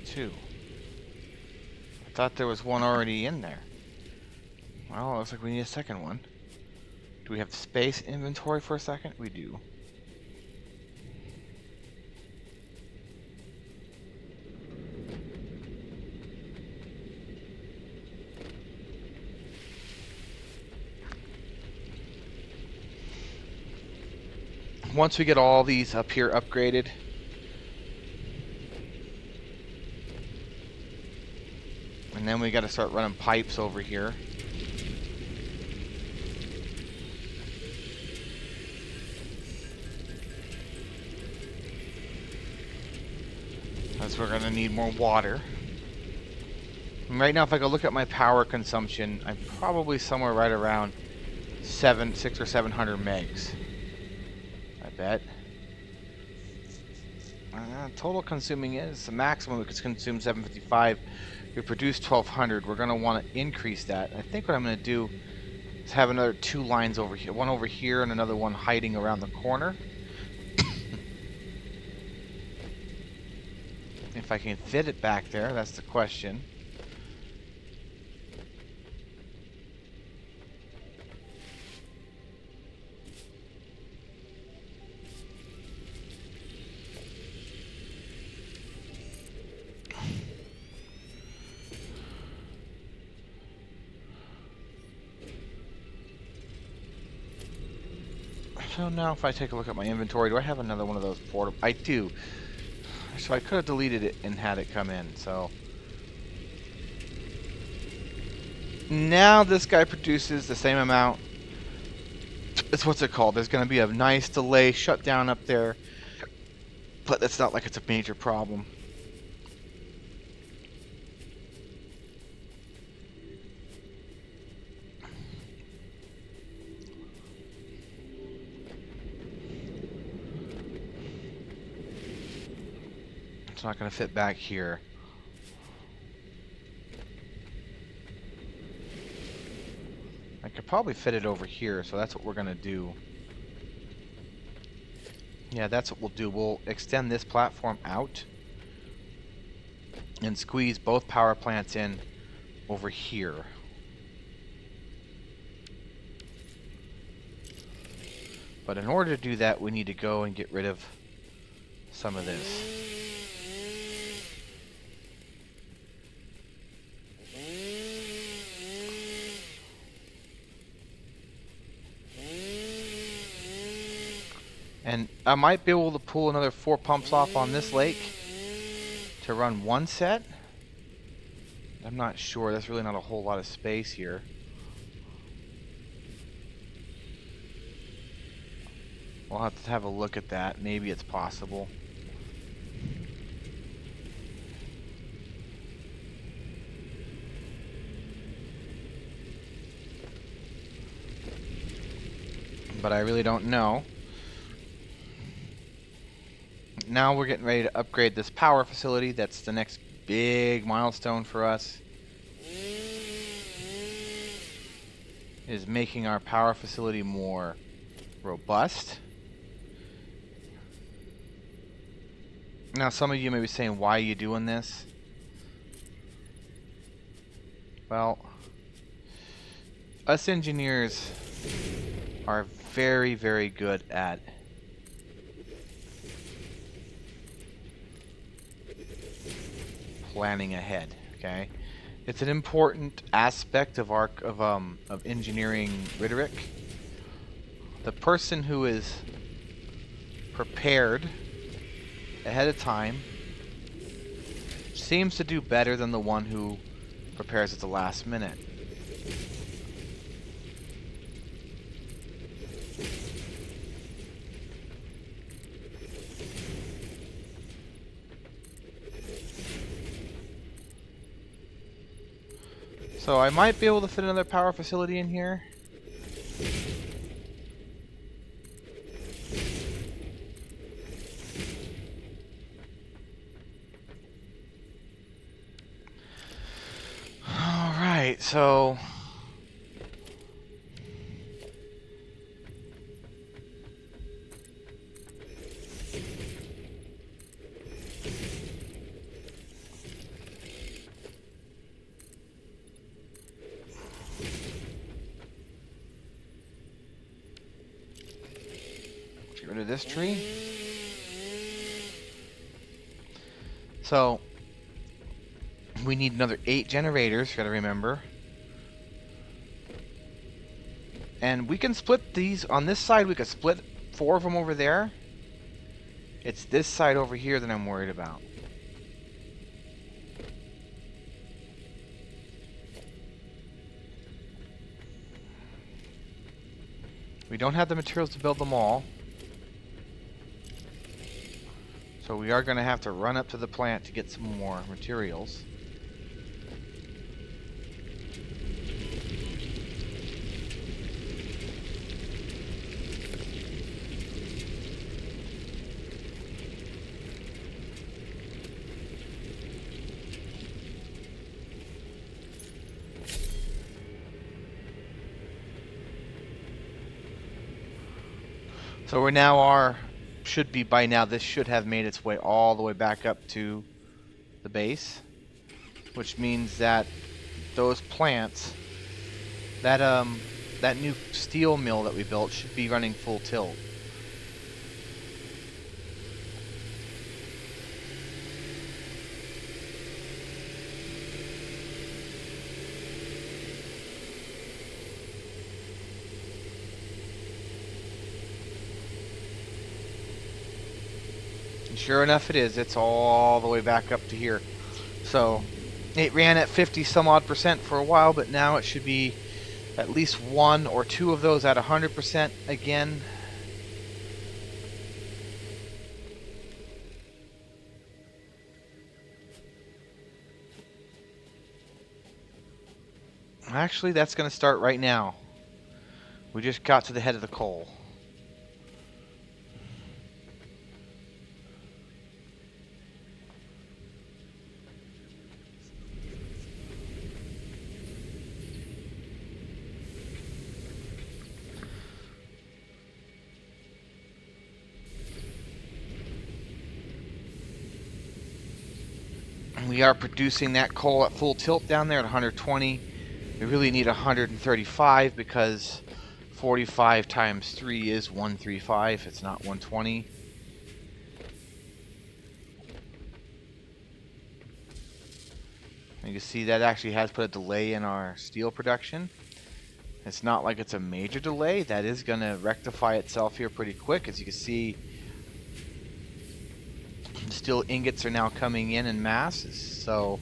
two. I thought there was one already in there. Well, it looks like we need a second one. Do we have the space inventory for a second? We do. Once we get all these up here upgraded, and then we got to start running pipes over here. Because we're going to need more water. And right now, if I go look at my power consumption, I'm probably somewhere right around 600 or 700 megs. I bet. Total consuming is the maximum we could consume 755. We produce 1200. We're going to want to increase that. I think what I'm going to do is have another 2 lines over here. One over here and another one hiding around the corner. If I can fit it back there, that's the question. So now if I take a look at my inventory, do I have another one of those portable? I do. So I could have deleted it and had it come in, so. Now this guy produces the same amount. It's what's it called? There's going to be a nice delay shutdown up there. But it's not like it's a major problem. It's not going to fit back here. I could probably fit it over here, so that's what we're going to do. Yeah, that's what we'll do. We'll extend this platform out and squeeze both power plants in over here. But in order to do that, we need to go and get rid of some of this. And I might be able to pull another 4 pumps off on this lake to run one set. I'm not sure. That's really not a whole lot of space here. We'll have to have a look at that. Maybe it's possible. But I really don't know. Now we're getting ready to upgrade this power facility. That's the next big milestone for us. Is making our power facility more robust. Now some of you may be saying, why are you doing this? Well, us engineers are very, very good at planning ahead, okay? It's an important aspect of our of engineering rhetoric. The person who is prepared ahead of time seems to do better than the one who prepares at the last minute. So I might be able to fit another power facility in here. Alright, so get rid of this tree. So we need another 8 generators, you gotta remember. And we can split these on this side, we could split 4 of them over there. It's this side over here that I'm worried about. We don't have the materials to build them all. So we are going to have to run up to the plant to get some more materials. So we're now should be by now, this should have made its way all the way back up to the base, which means that those plants, that new steel mill that we built should be running full tilt. And sure enough it is, it's all the way back up to here. So it ran at 50 some odd percent for a while, but now it should be at least 1 or 2 of those at 100% again. Actually, that's going to start right now. We just got to the head of the coal. We are producing that coal at full tilt down there at 120. We really need 135 because 45 times 3 is 135. It's not 120. You can see that actually has put a delay in our steel production. It's not like it's a major delay. That is going to rectify itself here pretty quick. As you can see, steel ingots are now coming in masses. So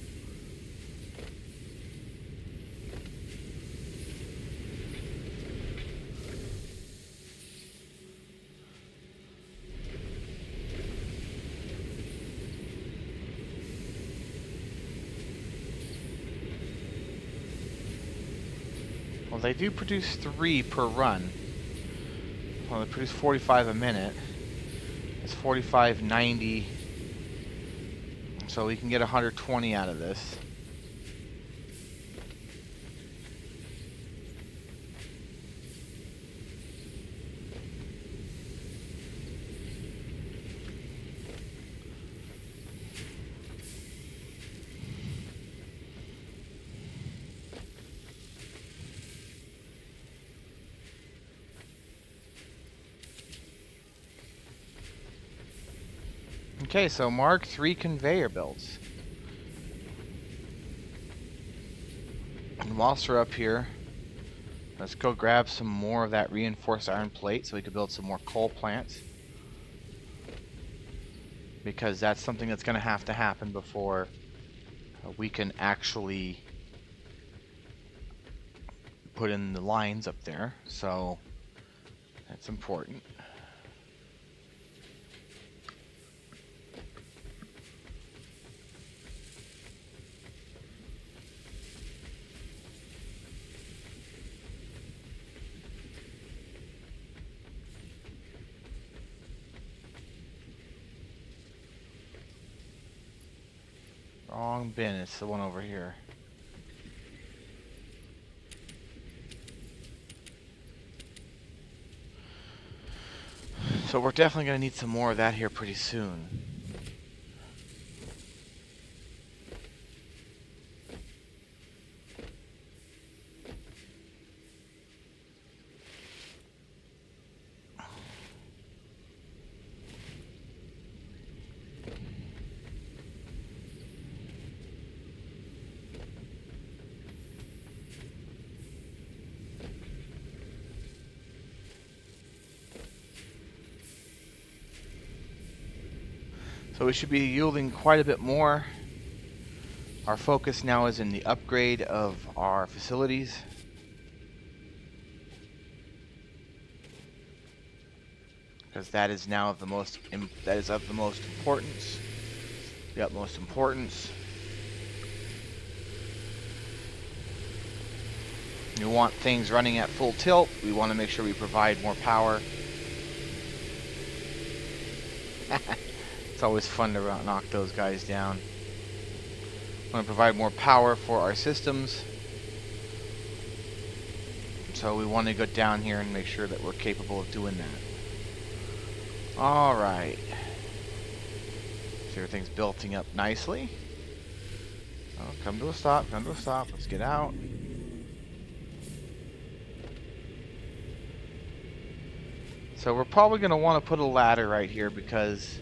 Well, they do produce 3 per run. Well, they produce 45 a minute. It's 45.90. So we can get 120 out of this. Okay, so Mark III conveyor belts. And whilst we're up here, let's go grab some more of that reinforced iron plate so we can build some more coal plants. Because that's something that's going to happen before we can actually put in the lines up there. So that's important. Wrong bin, it's the one over here. So we're definitely going to need some more of that here pretty soon. So we should be yielding quite a bit more. Our focus now is in the upgrade of our facilities. Because that is now of the most importance. The utmost importance. We want things running at full tilt. We want to make sure we provide more power. It's always fun to knock those guys down. We want to provide more power for our systems. So we want to go down here and make sure that we're capable of doing that. Alright. So everything's building up nicely. Oh, come to a stop, come to a stop. Let's get out. So we're probably going to want to put a ladder right here because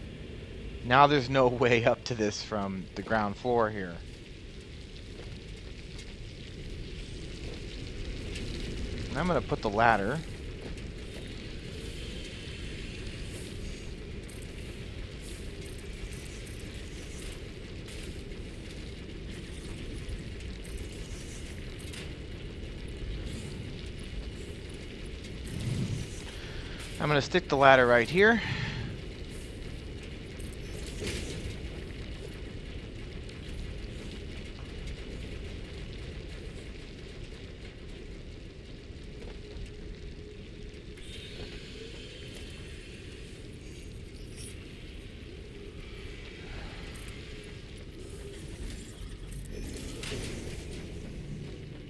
now there's no way up to this from the ground floor here. And I'm going to put the ladder. I'm going to stick the ladder right here.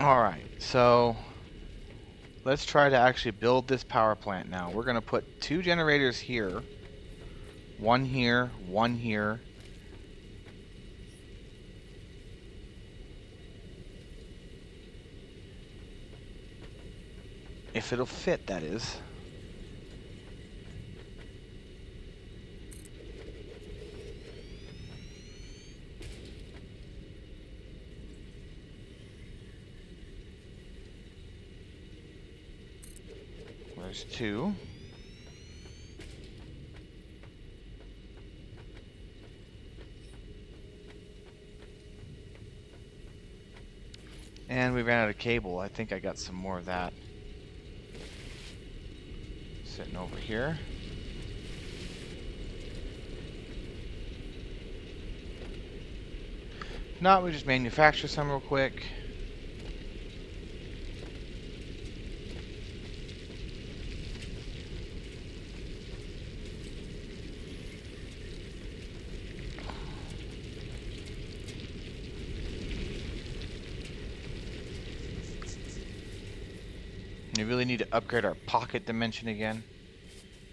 Alright, so let's try to actually build this power plant now. We're going to put 2 generators here. One here, one here. If it'll fit, that is. There's 2. And we ran out of cable. I think I got some more of that. Sitting over here. If not, we just manufacture some real quick. We really need to upgrade our pocket dimension again.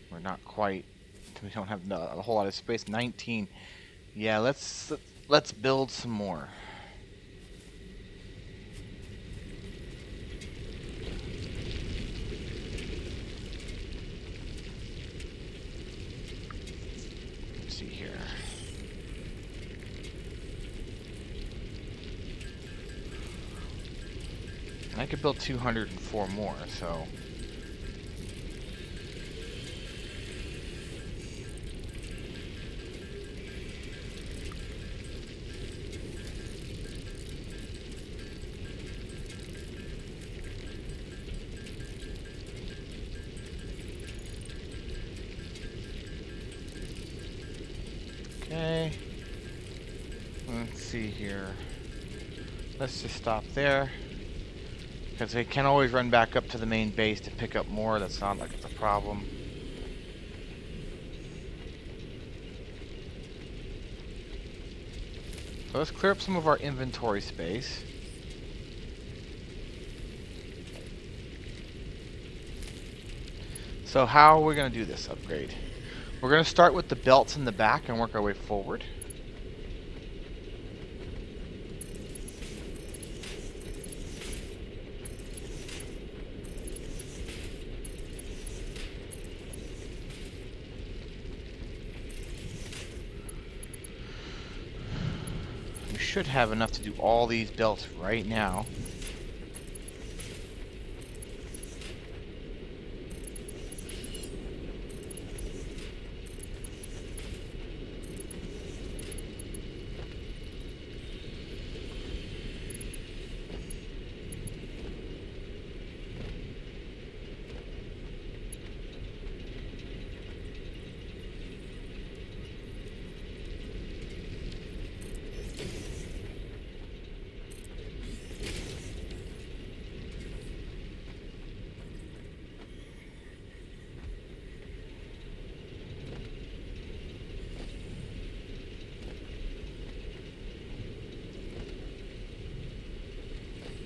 We're not quite. We don't have a whole lot of space. 19. Yeah, let's build some more. Let's see here. And I could build 204 more, so. Okay. Let's see here. Let's just stop there. Because they can always run back up to the main base to pick up more. That's not like it's a problem. So let's clear up some of our inventory space. So how are we going to do this upgrade? We're going to start with the belts in the back and work our way forward. We should have enough to do all these belts right now.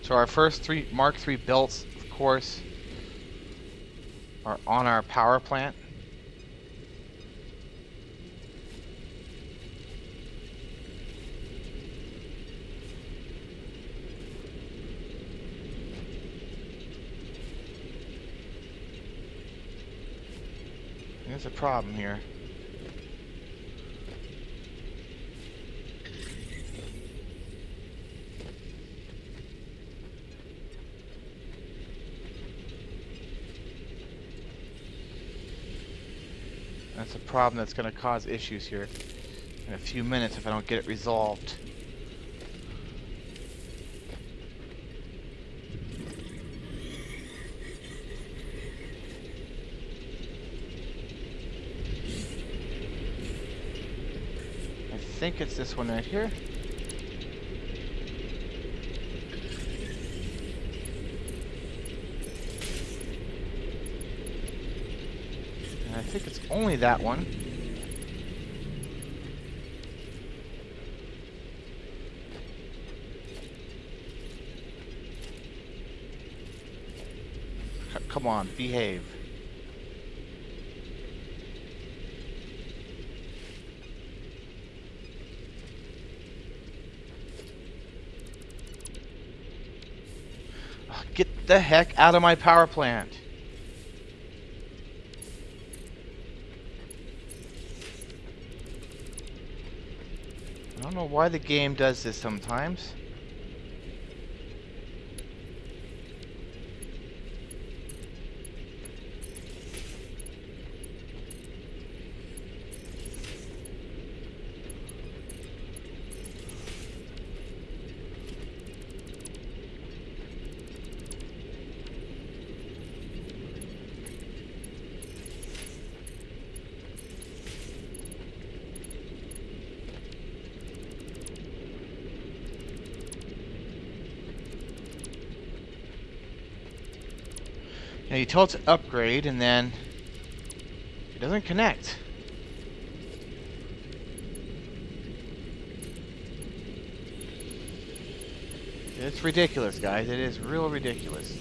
So our first three Mark III belts, of course, are on our power plant. There's a problem here. That's a problem that's going to cause issues here in a few minutes if I don't get it resolved. I think it's this one right here. And I think it's only that one. Come on, behave. Get the heck out of my power plant. I don't know why the game does this sometimes. Now you tell it to upgrade and then it doesn't connect. It's ridiculous, guys. It is real ridiculous.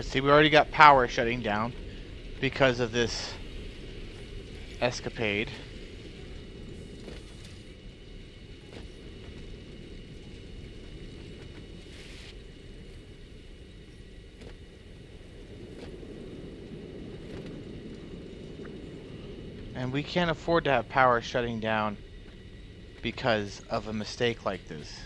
But see, we already got power shutting down because of this escapade. And we can't afford to have power shutting down because of a mistake like this.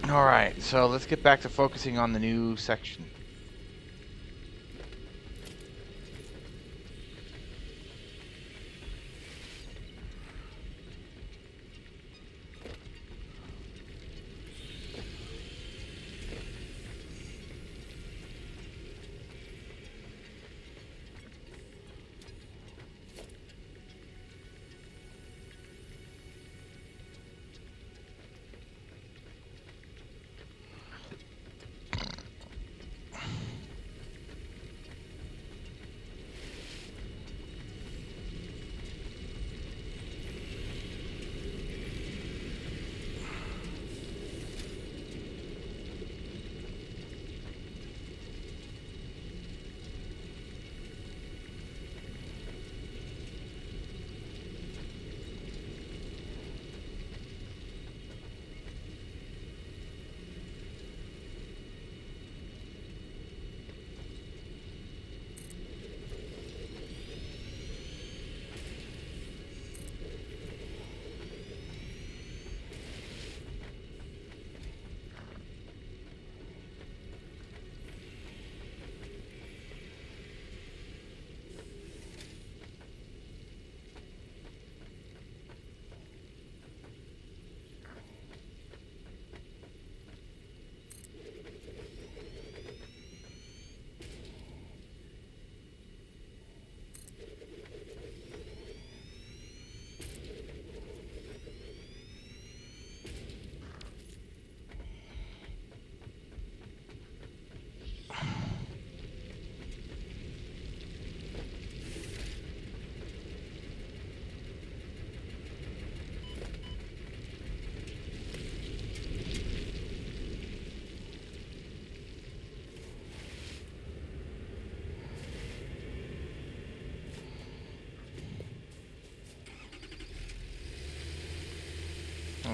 Alright, so let's get back to focusing on the new section.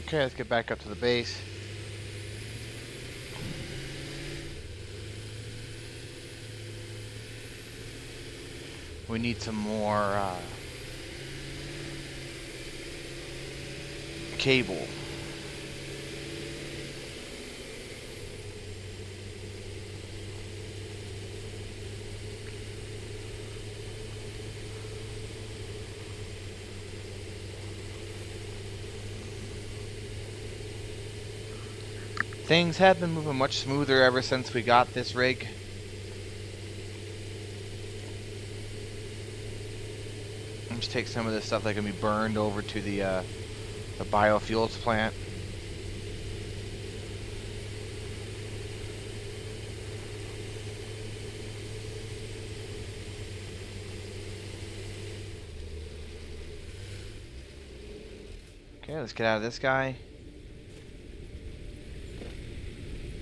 Okay, let's get back up to the base. We need some more cable. Things have been moving much smoother ever since we got this rig. Let's take some of this stuff that can be burned over to the biofuels plant. Okay, let's get out of this guy.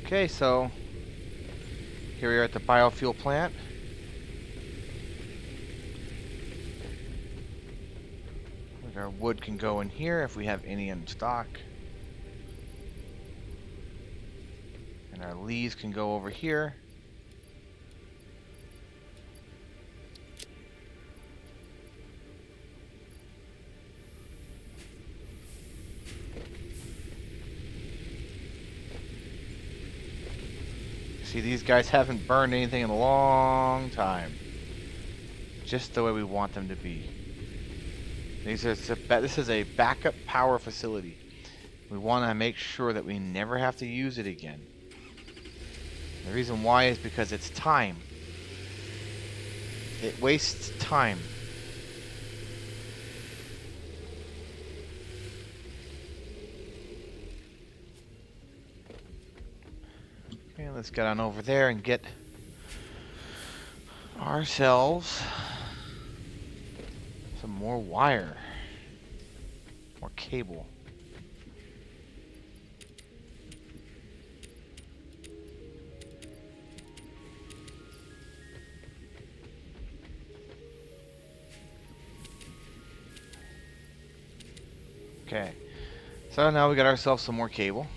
Okay, so here we are at the biofuel plant. Our wood can go in here if we have any in stock. And our leaves can go over here. See, these guys haven't burned anything in a long time. Just the way we want them to be. This is a backup power facility. We want to make sure that we never have to use it again. The reason why is because it's time. It wastes time. Okay, let's get on over there and get ourselves some more wire. More cable. Okay, so now we got ourselves some more cable.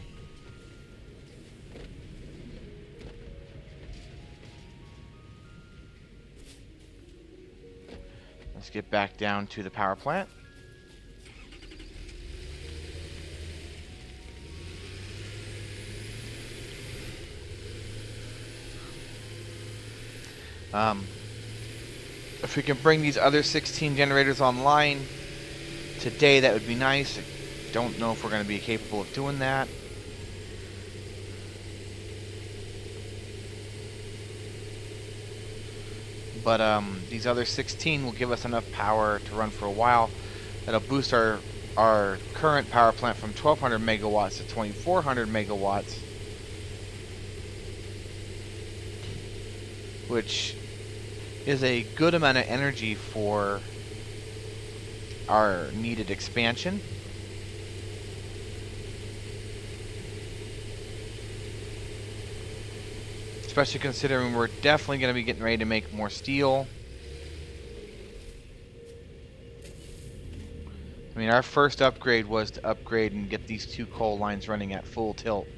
Let's get back down to the power plant. If we can bring these other 16 generators online today, that would be nice. I don't know if we're going to be capable of doing that. But these other 16 will give us enough power to run for a while. That'll boost our current power plant from 1200 megawatts to 2400 megawatts, which is a good amount of energy for our needed expansion. Especially considering we're definitely going to be getting ready to make more steel. I mean, our first upgrade was to upgrade and get these 2 coal lines running at full tilt.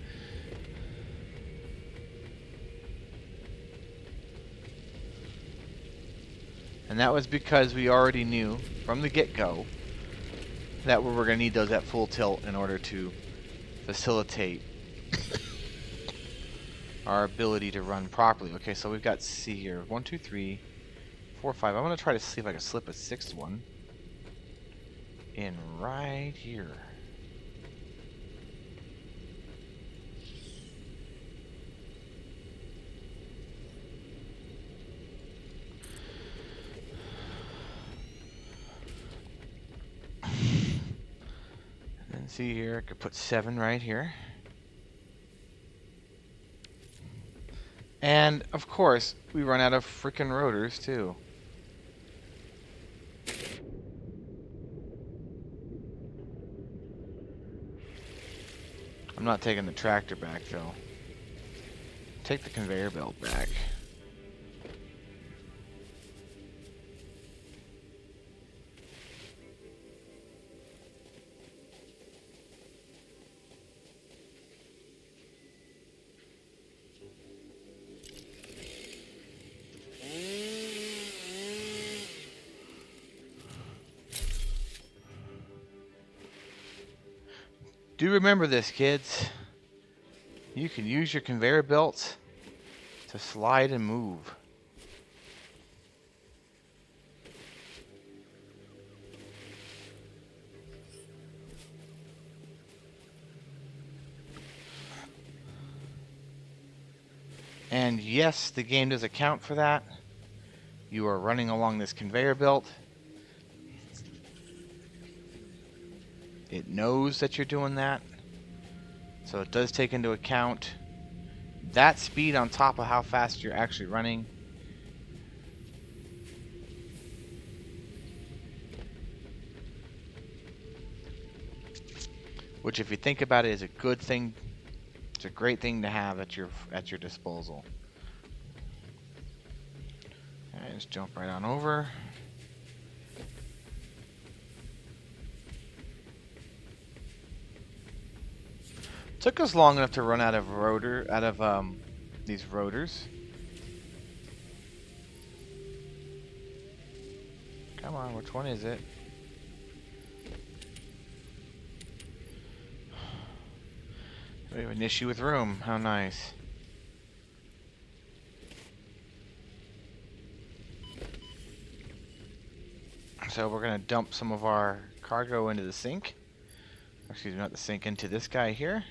And that was because we already knew from the get-go that we were going to need those at full tilt in order to facilitate our ability to run properly. Okay, so we've got C here. 1, 2, 3, 4, 5. I'm going to try to see if I can slip a 6th one in right here. And then see here, I could put 7 right here. And of course, we run out of freaking rotors too. I'm not taking the tractor back though. Take the conveyor belt back. Do remember this, kids. You can use your conveyor belts to slide and move. And yes, the game does account for that. You are running along this conveyor belt. It knows that you're doing that. So it does take into account that speed on top of how fast you're actually running. Which, if you think about it, is a good thing. It's a great thing to have at your disposal. Alright, let's jump right on over. Took us long enough to run out of these rotors. Come on, which one is it? We have an issue with room. How nice. So we're going to dump some of our cargo into the sink. Excuse me, not the sink, into this guy here.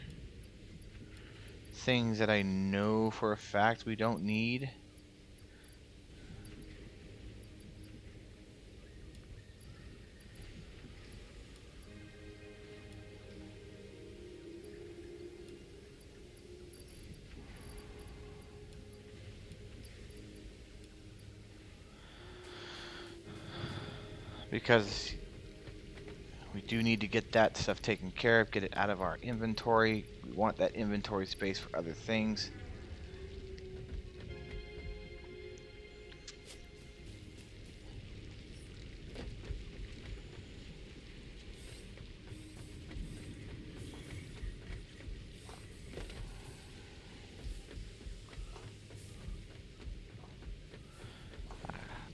Things that I know for a fact we don't need. Because we do need to get that stuff taken care of, get it out of our inventory. We want that inventory space for other things.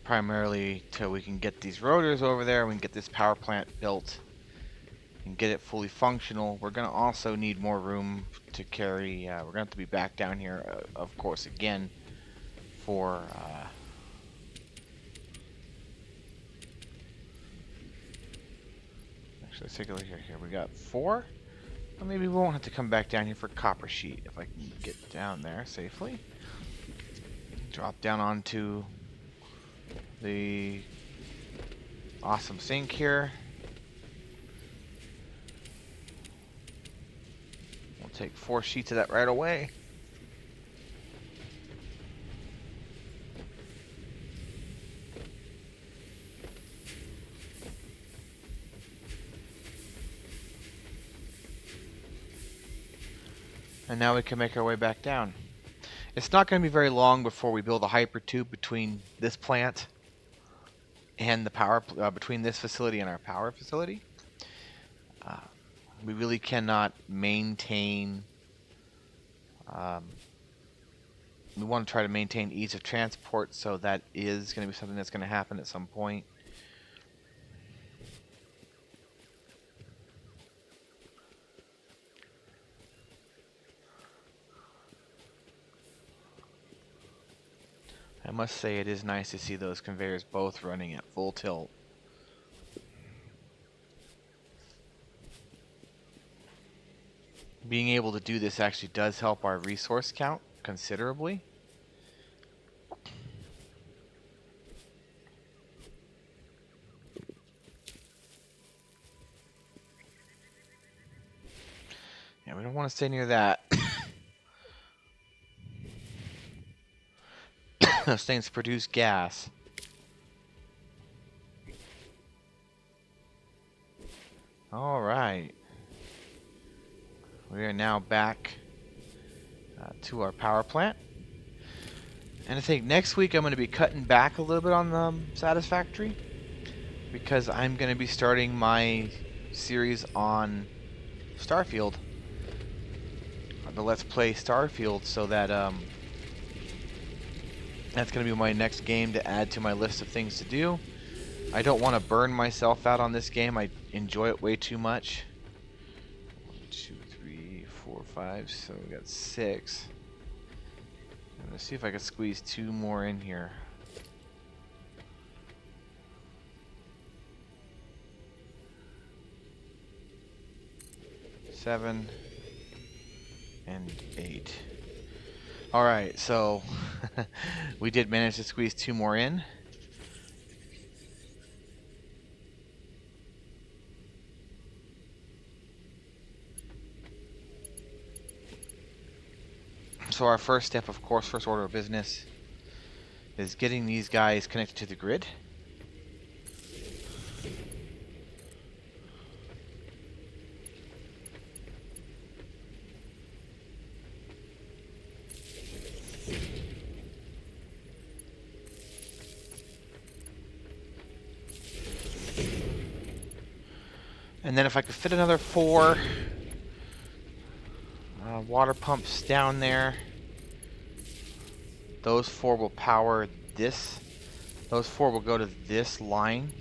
Primarily till we can get these rotors over there, we can get this power plant built and get it fully functional. We're going to also need more room to carry, we're going to have to be back down here, of course, again, for, actually, let's take a look here. We got 4. Well, maybe we won't have to come back down here for copper sheet if I can get down there safely. Drop down onto the awesome sink here. We'll take 4 sheets of that right away. And now we can make our way back down. It's not going to be very long before we build a hyper tube between this plant and the power, between this facility and our power facility. We really cannot maintain, we want to try to maintain ease of transport, so that is going to be something that's going to happen at some point. I must say it is nice to see those conveyors both running at full tilt. Being able to do this actually does help our resource count considerably. Yeah, we don't want to stay near that. Those things produce gas. All right. We are now back to our power plant. And I think next week I'm going to be cutting back a little bit on the Satisfactory, because I'm going to be starting my series on Starfield. The Let's Play Starfield, so that that's going to be my next game to add to my list of things to do. I don't want to burn myself out on this game. I enjoy it way too much. 1, 2, 3, 4, 5. So we got 6. I'm going to see if I can squeeze 2 more in here. Seven and 8. Alright, so we did manage to squeeze 2 more in. So our first step, of course, first order of business, is getting these guys connected to the grid. And then if I could fit another 4 water pumps down there, those 4 will power this. Those 4 will go to this line.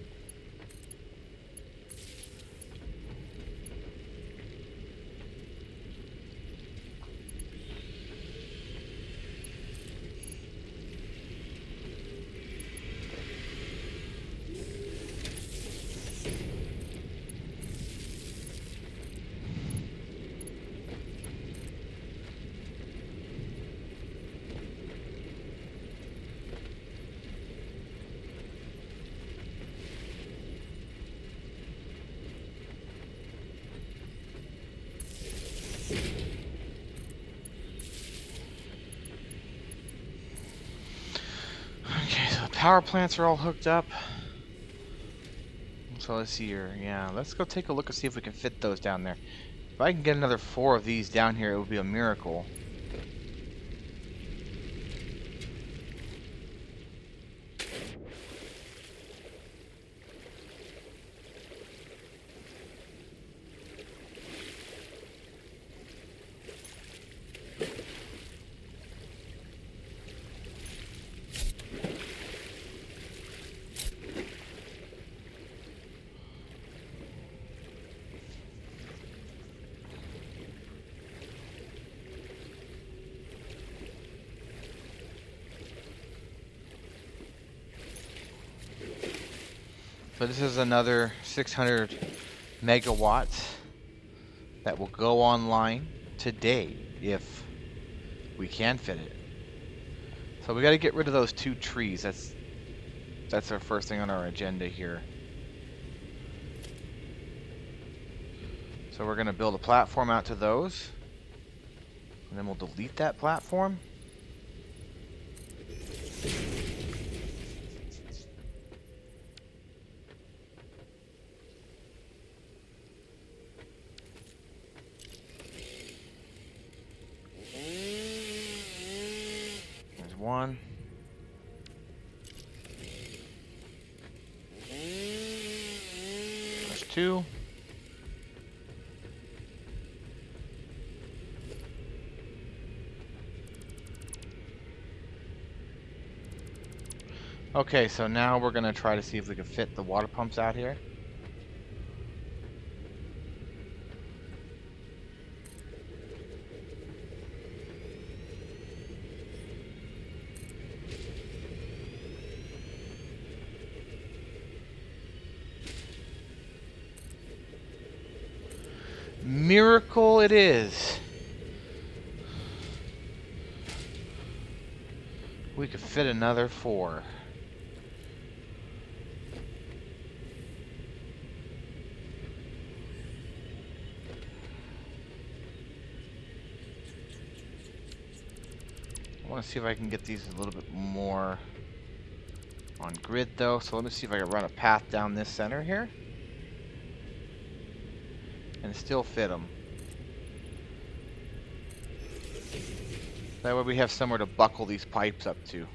power plants are all hooked up. So let's see here. Yeah, let's go take a look and see if we can fit those down there. If I can get another 4 of these down here, it would be a miracle. So this is another 600 megawatts that will go online today if we can fit it. So we got to get rid of those 2 trees. That's our first thing on our agenda here. So we're going to build a platform out to those, and then we'll delete that platform. There's 1. There's 2. Okay, so now we're going to try to see if we can fit the water pumps out here. Miracle it is. We could fit another 4. I want to see if I can get these a little bit more on grid though. So let me see if I can run a path down this center here and still fit them. That way we have somewhere to buckle these pipes up to.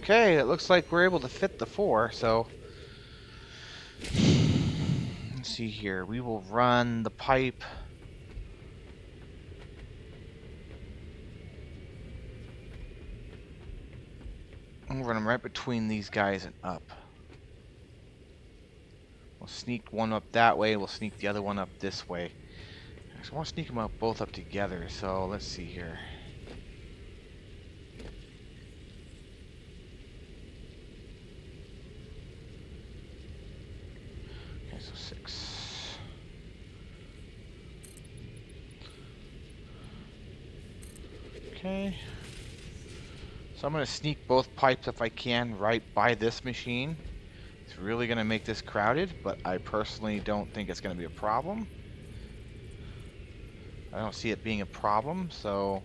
Okay, it looks like we're able to fit the 4, so let's see here. We will run the pipe and run them right between these guys and up. We'll sneak one up that way, we'll sneak the other one up this way. Actually, I want to sneak them up both up together, so let's see here. Okay, so 6. Okay. So I'm going to sneak both pipes if I can right by this machine. It's really going to make this crowded, but I personally don't think it's going to be a problem. I don't see it being a problem, so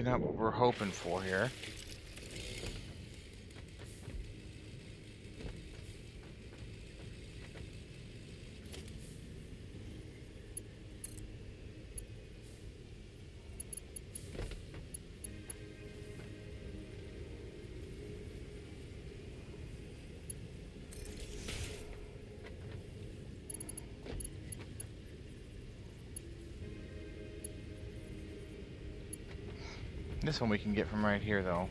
Maybe not what we're hoping for here. This one we can get from right here, though.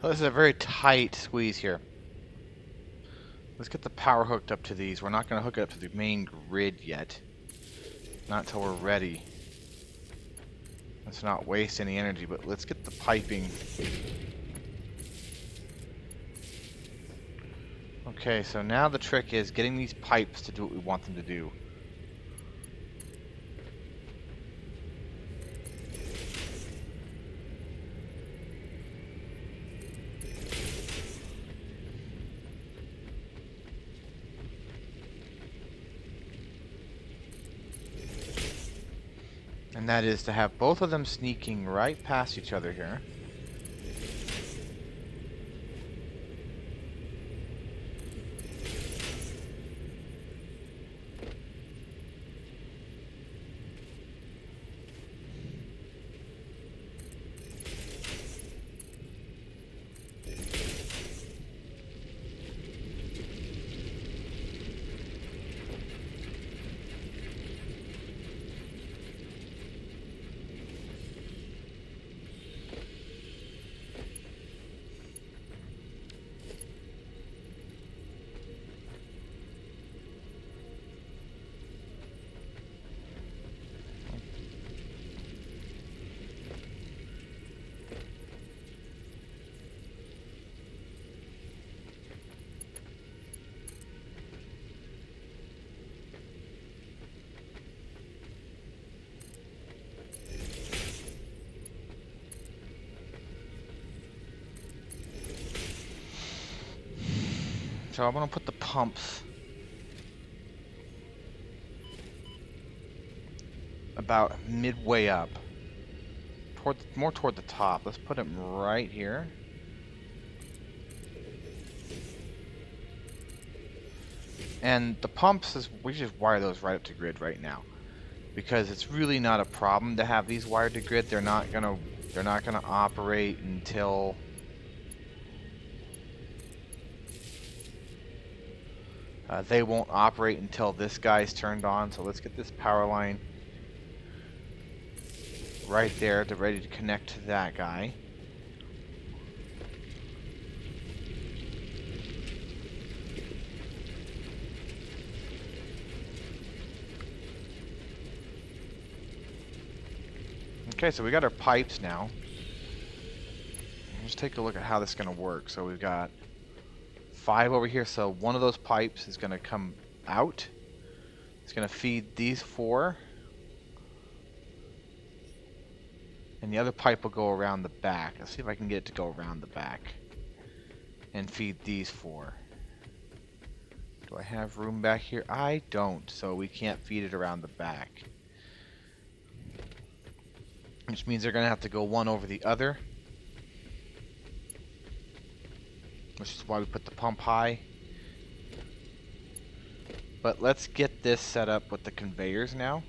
So this is a very tight squeeze here. Let's get the power hooked up to these. We're not going to hook it up to the main grid yet. Not until we're ready. Let's not waste any energy, but let's get the piping. Okay, so now the trick is getting these pipes to do what we want them to do. And that is to have both of them sneaking right past each other here. So I'm going to put the pumps about midway up, more toward the top. Let's put them right here. And the pumps, we just wire those right up to grid right now, because it's really not a problem to have these wired to grid. They're not gonna operate until they won't operate until this guy's turned on. So let's get this power line right there, to ready to connect to that guy. Okay, so we got our pipes now. Let's take a look at how this is going to work. So we've got 5 over here, so one of those pipes is going to come out. It's going to feed these 4. And the other pipe will go around the back. Let's see if I can get it to go around the back and feed these 4. Do I have room back here? I don't, so we can't feed it around the back. Which means they're going to have to go one over the other. Which is why we put the pump high. But let's get this set up with the conveyors now.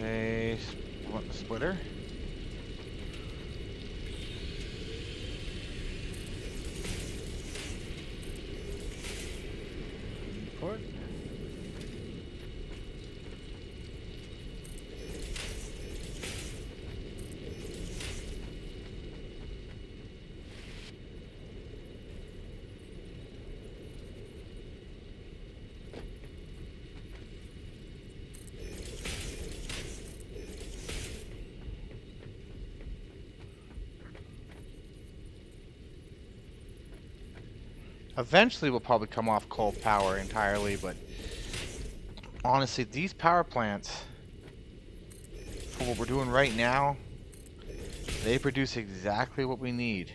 This is a splitter. Port. Eventually we'll probably come off coal power entirely, but honestly, these power plants, for what we're doing right now, they produce exactly what we need.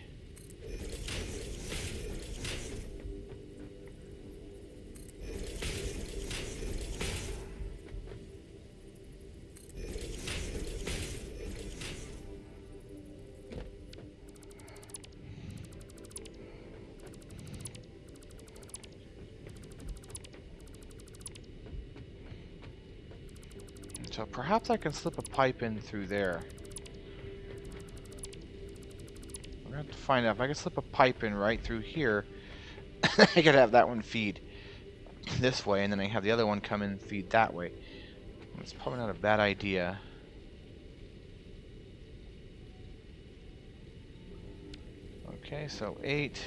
So perhaps I can slip a pipe in through there. We're gonna have to find out if I can slip a pipe in right through here. I could have that one feed this way, and then I have the other one come in and feed that way. It's probably not a bad idea. Okay, so 8.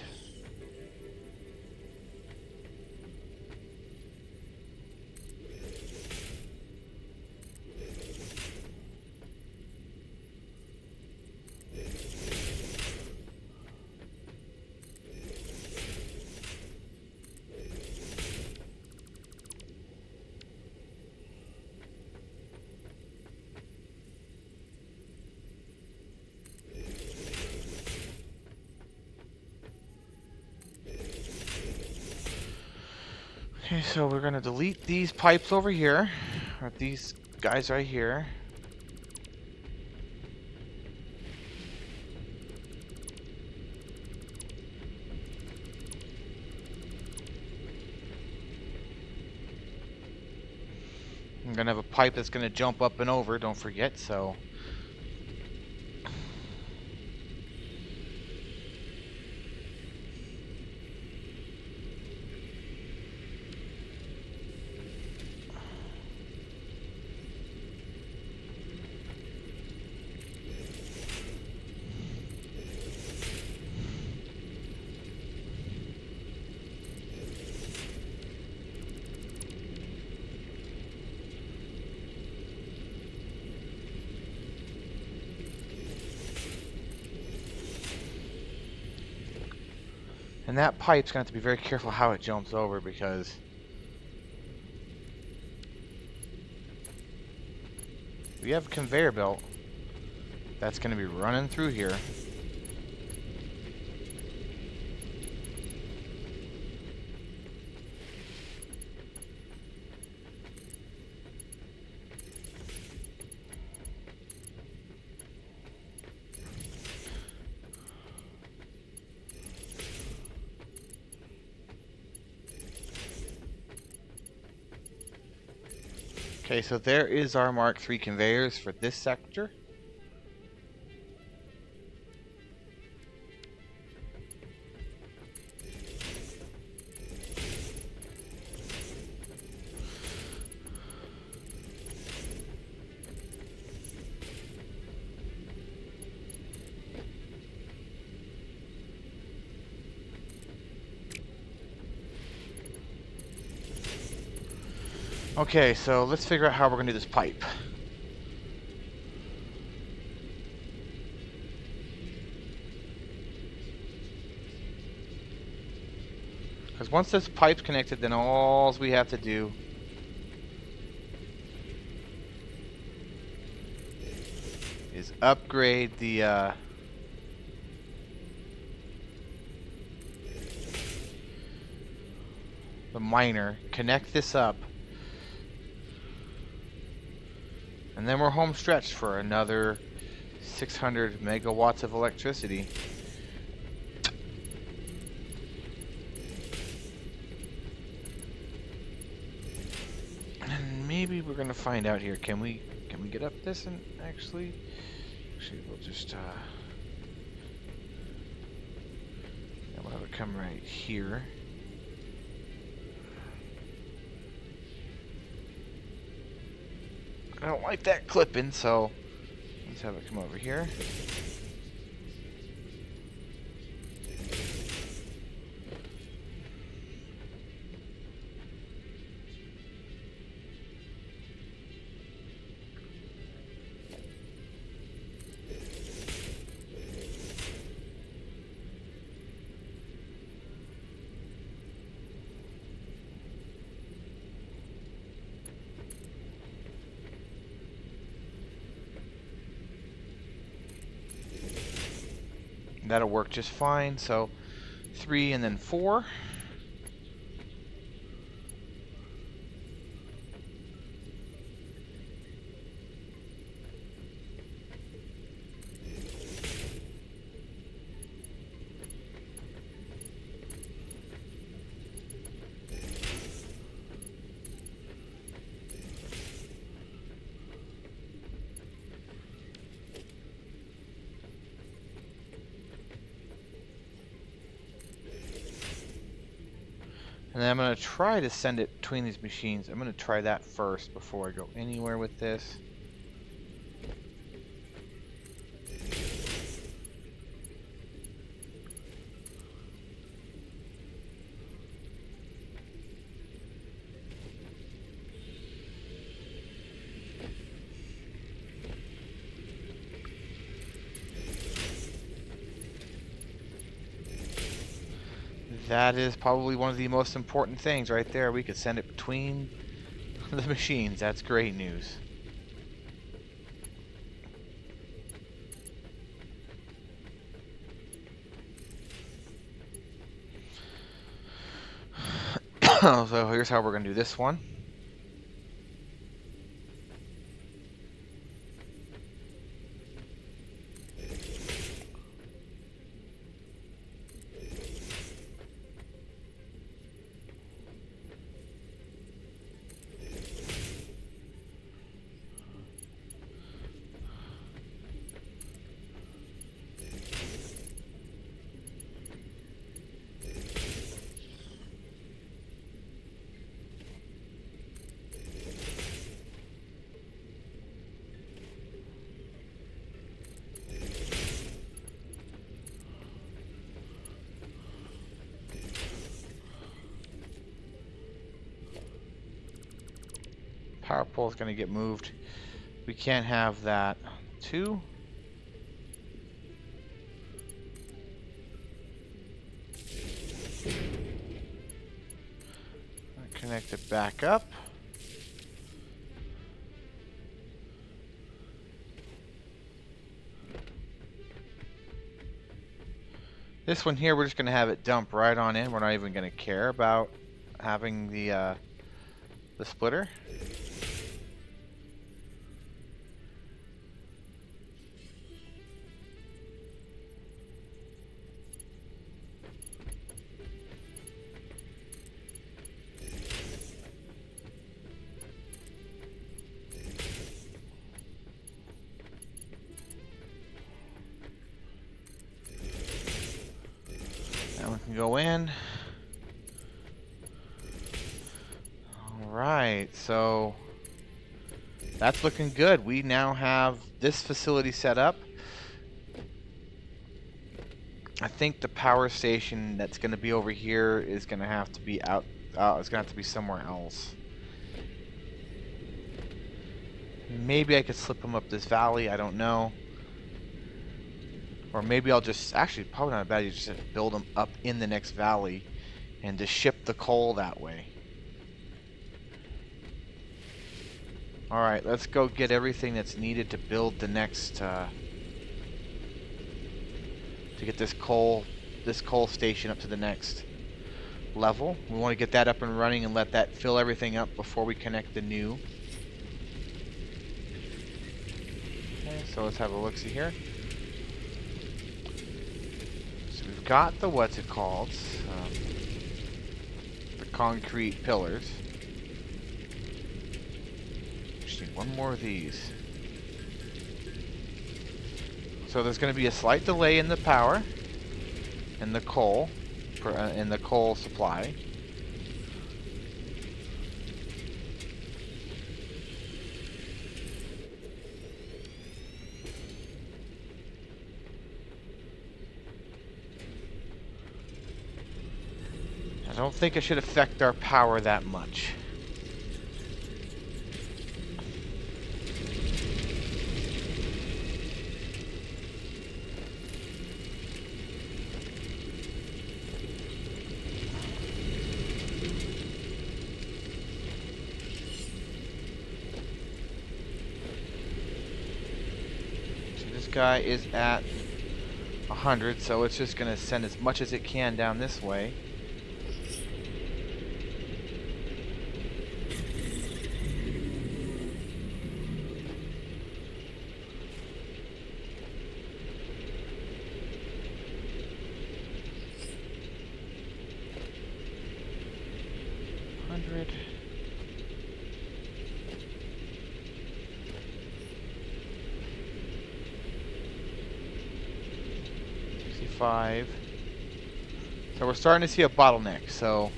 Okay, so we're gonna delete these pipes over here, or these guys right here. I'm gonna have a pipe that's gonna jump up and over, don't forget, so. And that pipe's gonna have to be very careful how it jumps over, because we have a conveyor belt that's gonna be running through here. Okay, so there is our Mark III conveyors for this sector. Okay, so let's figure out how we're gonna do this pipe. Because once this pipe's connected, then all we have to do is upgrade the miner, connect this up, and then we're home stretched for another 600 megawatts of electricity. And maybe we're gonna find out here. Can we get up this and actually we'll just we'll have it come right here. I don't like that clipping, so let's have it come over here. That'll work just fine. So 3 and then 4. And then I'm going to try to send it between these machines. I'm going to try that first before I go anywhere with this. That is probably one of the most important things right there. We could send it between the machines. That's great news. So here's how we're going to do this one. Power pole is going to get moved. We can't have that. 2. Connect it back up. This one here, we're just going to have it dump right on in. We're not even going to care about having the splitter. Now we can go in. Alright, so that's looking good. We now have this facility set up. I think the power station that's going to be over here is going to have to be out. It's going to have to be somewhere else. Maybe I could slip them up this valley. I don't know. Or maybe I'll just... Actually, probably not a bad idea. Just build them up in the next valley and to ship the coal that way. Alright, let's go get everything that's needed to build the next, to get this coal station up to the next level. We want to get that up and running and let that fill everything up before we connect the new. Okay, so let's have a look-see here. So we've got the, what's it called? The concrete pillars. Just need one more of these. So there's going to be a slight delay in the power and the coal, in the coal supply. I don't think it should affect our power that much. Guy is at 100, so it's just going to send as much as it can down this way. So we're starting to see a bottleneck, so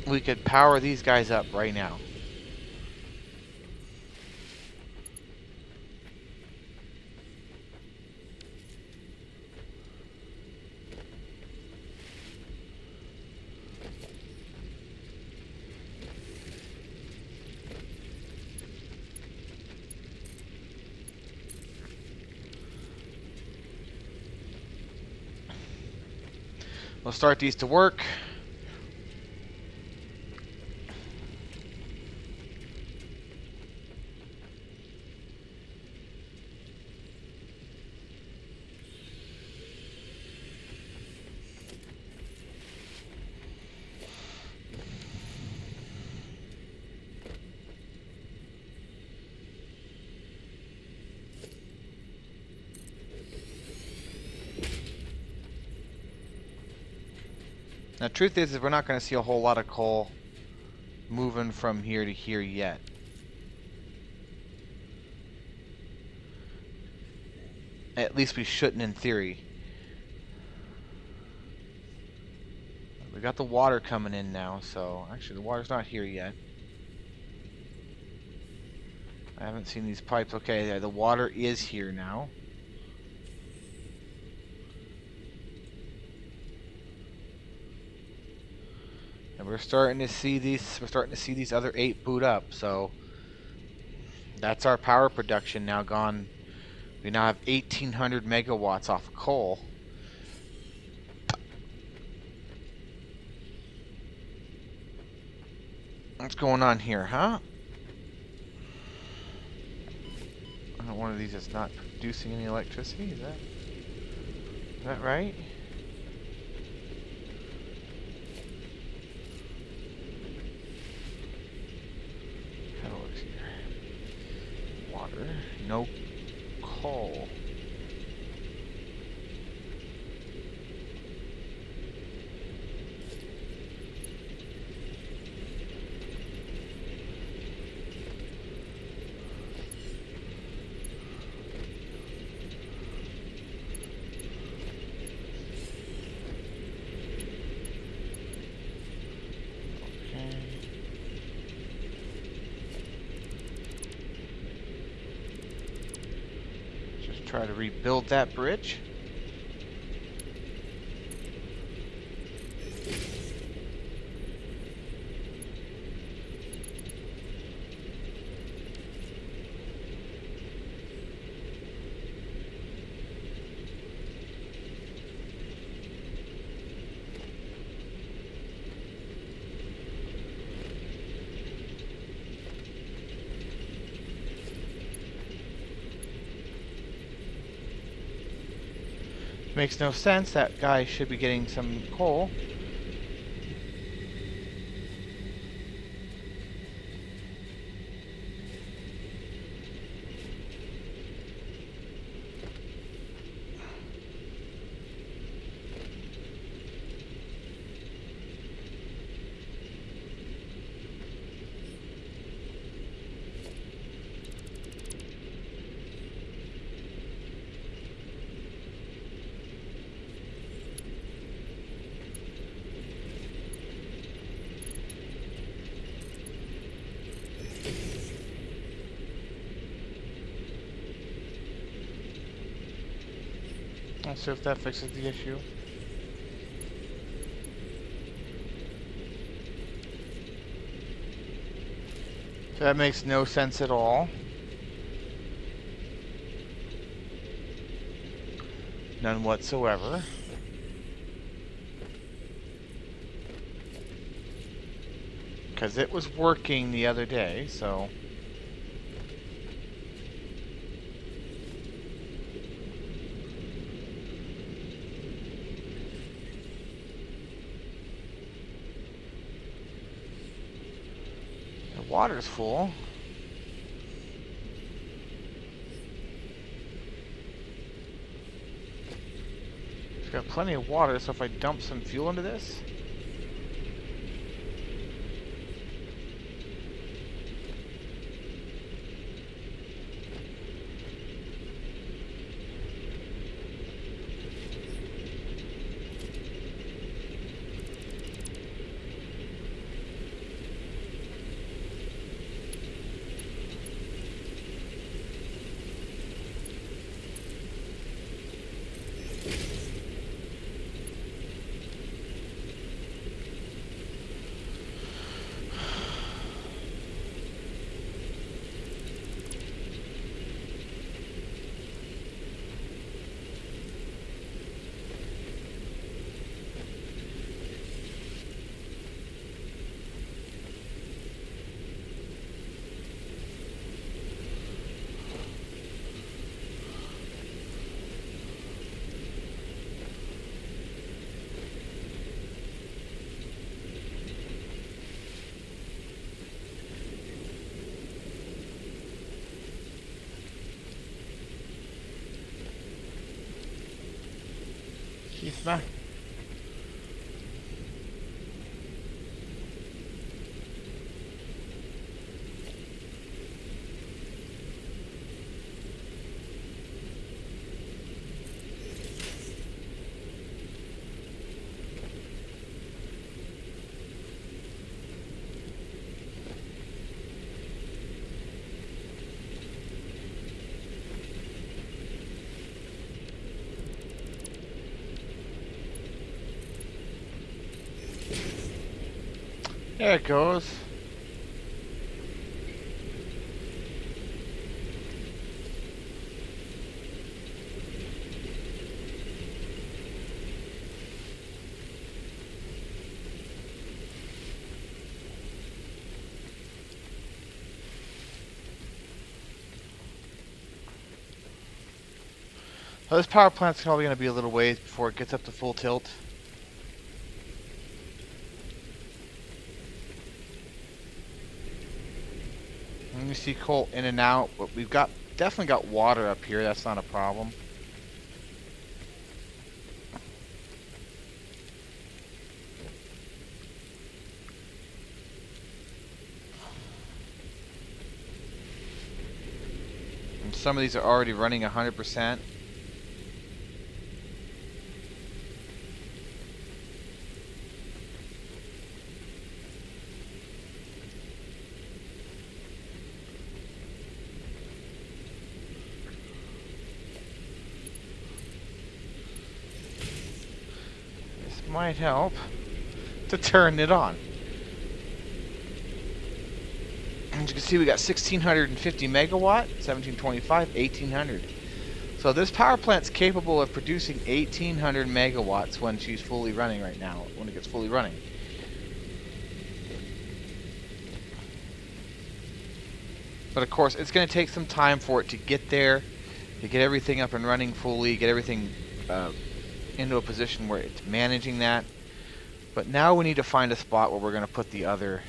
we could power these guys up right now. We'll start these to work. Now, truth is we're not going to see a whole lot of coal moving from here to here yet. At least we shouldn't in theory. We got the water coming in now, so actually the water's not here yet. I haven't seen these pipes. Okay, the water is here now. And we're starting to see these other 8 boot up, so that's our power production now gone. We now have 1,800 megawatts off of coal. What's going on here, huh? One of these is not producing any electricity, is that right? Have a look here. Water, no coal. Try to rebuild that bridge. Makes no sense. That guy should be getting some coal. Let's see if that fixes the issue. So that makes no sense at all. None whatsoever. Because it was working the other day, so... The water's full. It's got plenty of water, so if I dump some fuel into this... Jeez, man. There it goes. Well, this power plant's probably going to be a little ways before it gets up to full tilt. And you see coal in and out, but we've got definitely got water up here. That's not a problem. And some of these are already running 100%. Might help to turn it on. As you can see, we got 1650 megawatt, 1725, 1800. So this power plant's capable of producing 1800 megawatts when she's fully running right now, when it gets fully running. But of course, it's going to take some time for it to get there, to get everything up and running fully, get everything into a position where it's managing that. But now we need to find a spot where we're going to put the other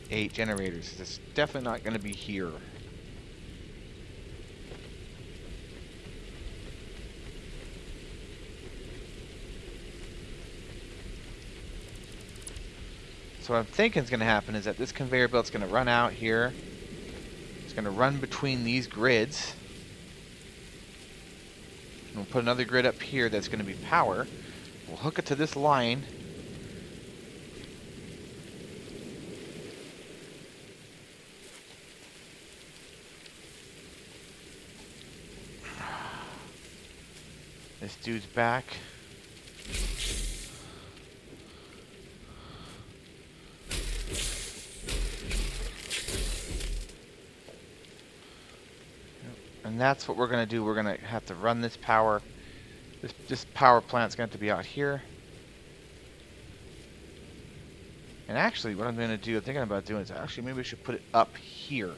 8 generators. It's definitely not going to be here. So what I'm thinking is going to happen is that this conveyor belt's going to run out here. It's going to run between these grids. And we'll put another grid up here that's going to be power. We'll hook it to this line. This dude's back. And that's what we're going to do. We're going to have to run this power. This power plant's going to have to be out here. And actually, what I'm going to do, thinking about doing is actually maybe we should put it up here.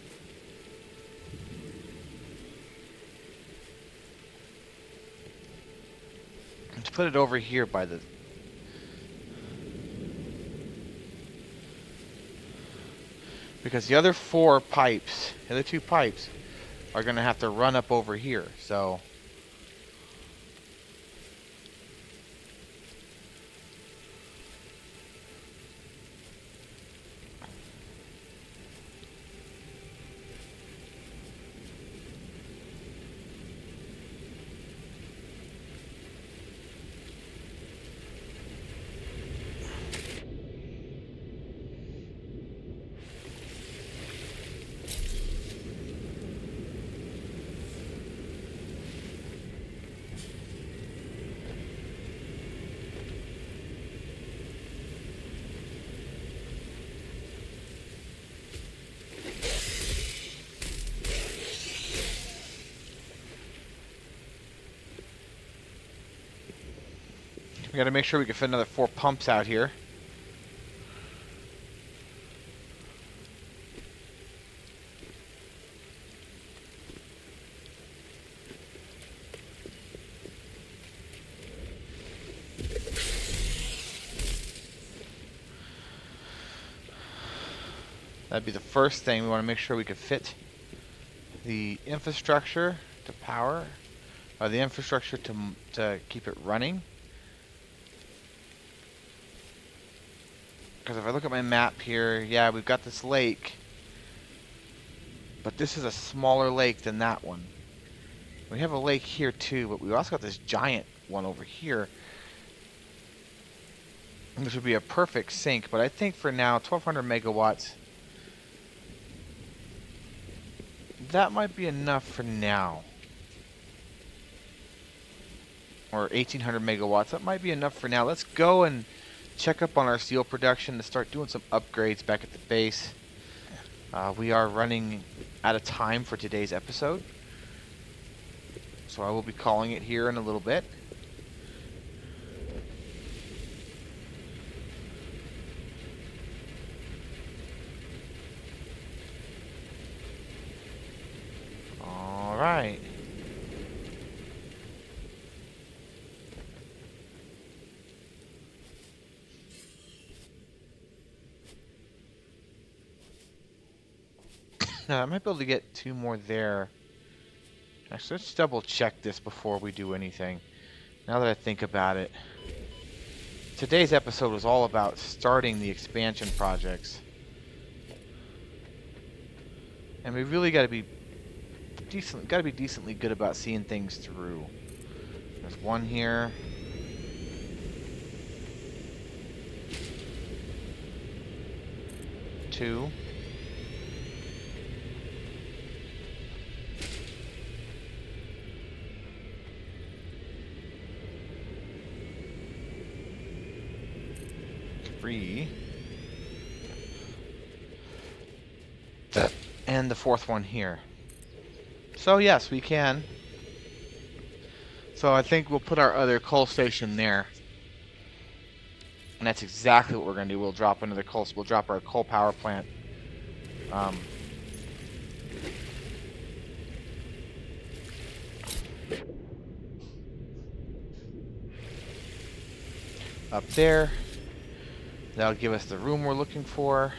Let's put it over here by the... Because the other 4 pipes, the other 2 pipes, are going to have to run up over here. So... we got to make sure we can fit another 4 pumps out here. That'd be the first thing. We want to make sure we can fit the infrastructure to power, or the infrastructure to keep it running. Because if I look at my map here, yeah, we've got this lake, but this is a smaller lake than that one. We have a lake here too, but we also got this giant one over here. This would be a perfect sink, but I think for now, 1200 megawatts, that might be enough for now. Or 1800 megawatts, that might be enough for now. Let's go and check up on our steel production to start doing some upgrades back at the base. We are running out of time for today's episode, so I will be calling it here in a little bit. All right. Now, I might be able to get 2 more there. Actually, let's double check this before we do anything. Now that I think about it. Today's episode was all about starting the expansion projects. And we really got to be decently good about seeing things through. There's 1 here. Two. And the 4th one here. So yes, we can. So I think we'll put our other coal station there. And that's exactly what we're going to do. We'll drop another coal. We'll drop our coal power plant. up there. That'll give us the room we're looking for.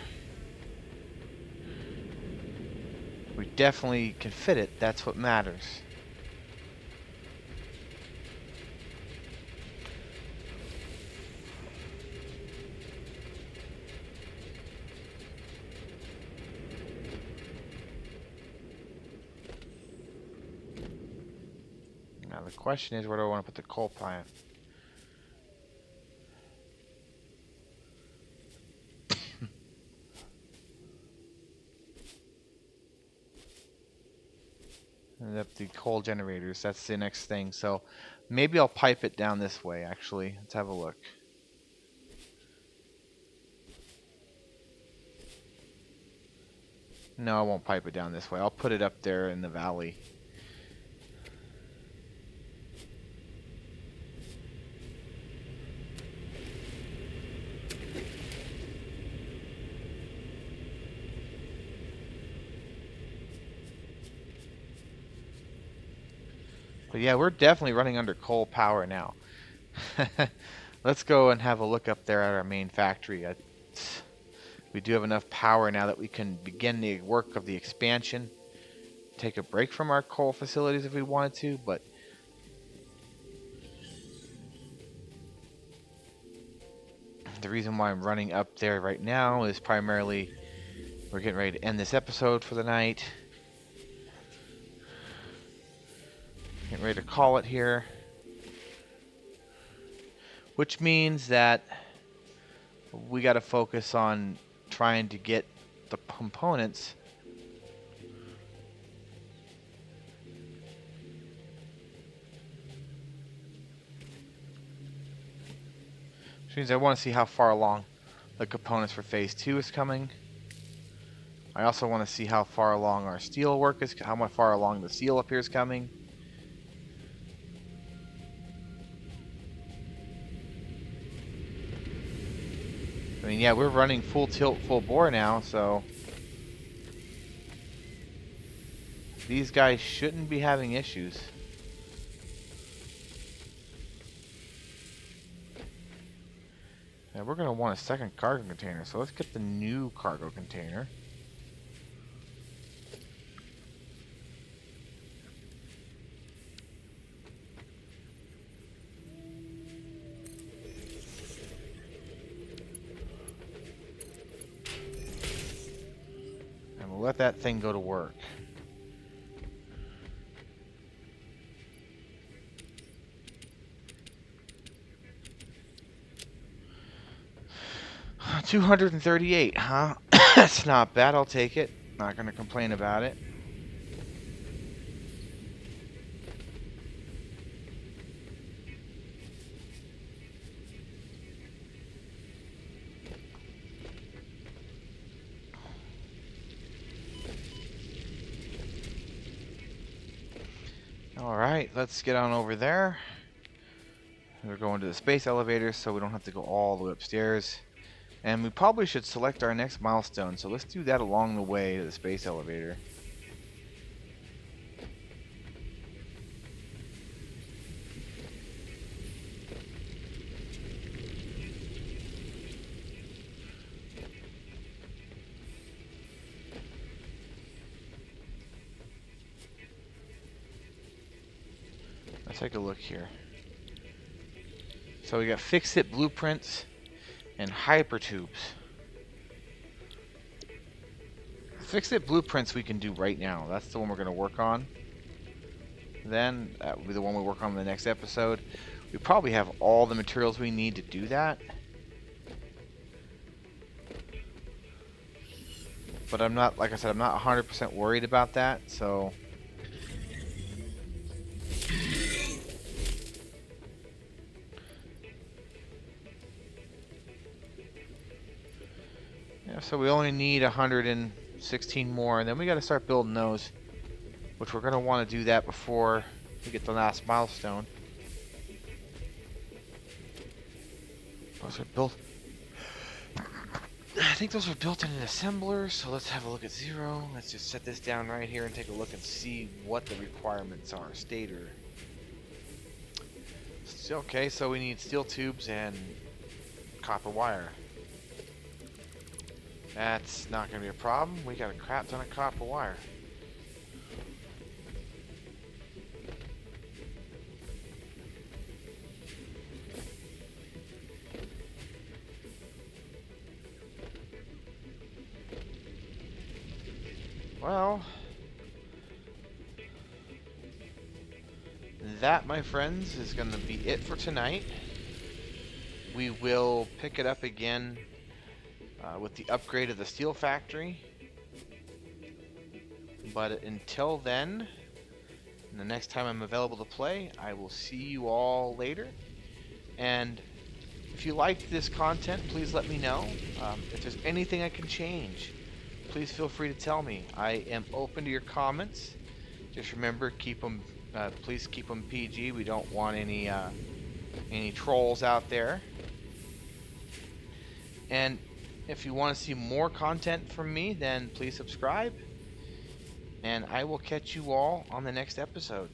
We definitely can fit it. That's what matters. Now the question is, where do I want to put the coal plant? And up the coal generators. That's the next thing. So maybe I'll pipe it down this way, actually. Let's have a look. No, I won't pipe it down this way. I'll put it up there in the valley. But yeah, we're definitely running under coal power now. Let's go and have a look up there at our main factory. We do have enough power now that we can begin the work of the expansion. Take a break from our coal facilities if we wanted to, but the reason why I'm running up there right now is primarily we're getting ready to end this episode for the night. Getting ready to call it here. Which means that we got to focus on trying to get the components which means I want to see how far along the components for phase 2 is coming. I also want to see how far along our steel work is, how much far along the steel up here is coming. I mean, yeah, we're running full tilt, full bore now, so these guys shouldn't be having issues. And we're going to want a second cargo container, so let's get the new cargo container. And we'll let that thing go to work. $238, huh? That's not bad. I'll take it. Not going to complain about it. Alright, let's get on over there. We're going to the space elevator so we don't have to go all the way upstairs. And we probably should select our next milestone, so let's do that along the way to the space elevator. Let's take a look here. So we got fix-it blueprints and hypertubes. Fix-it blueprints we can do right now. That's the one we're going to work on. Then that will be the one we work on in the next episode. We probably have all the materials we need to do that. But I'm not, like I said, I'm not 100% worried about that, so... Yeah, so we only need 116 more, and then we got to start building those. Which we're going to want to do that before we get the last milestone. Those are built... I think those are built in an assembler, so let's have a look at 0. Let's just set this down right here and take a look and see what the requirements are. Stator. Okay, so we need steel tubes and copper wire. That's not going to be a problem. We got a crap ton of copper wire. Well, that, my friends, is going to be it for tonight. We will pick it up again with the upgrade of the steel factory. But until then, and the next time I'm available to play, I will see you all later. And if you liked this content, please let me know. If there's anything I can change, please feel free to tell me. I am open to your comments. Just remember, please keep them PG. We don't want any trolls out there. And if you want to see more content from me, then please subscribe. And I will catch you all on the next episode.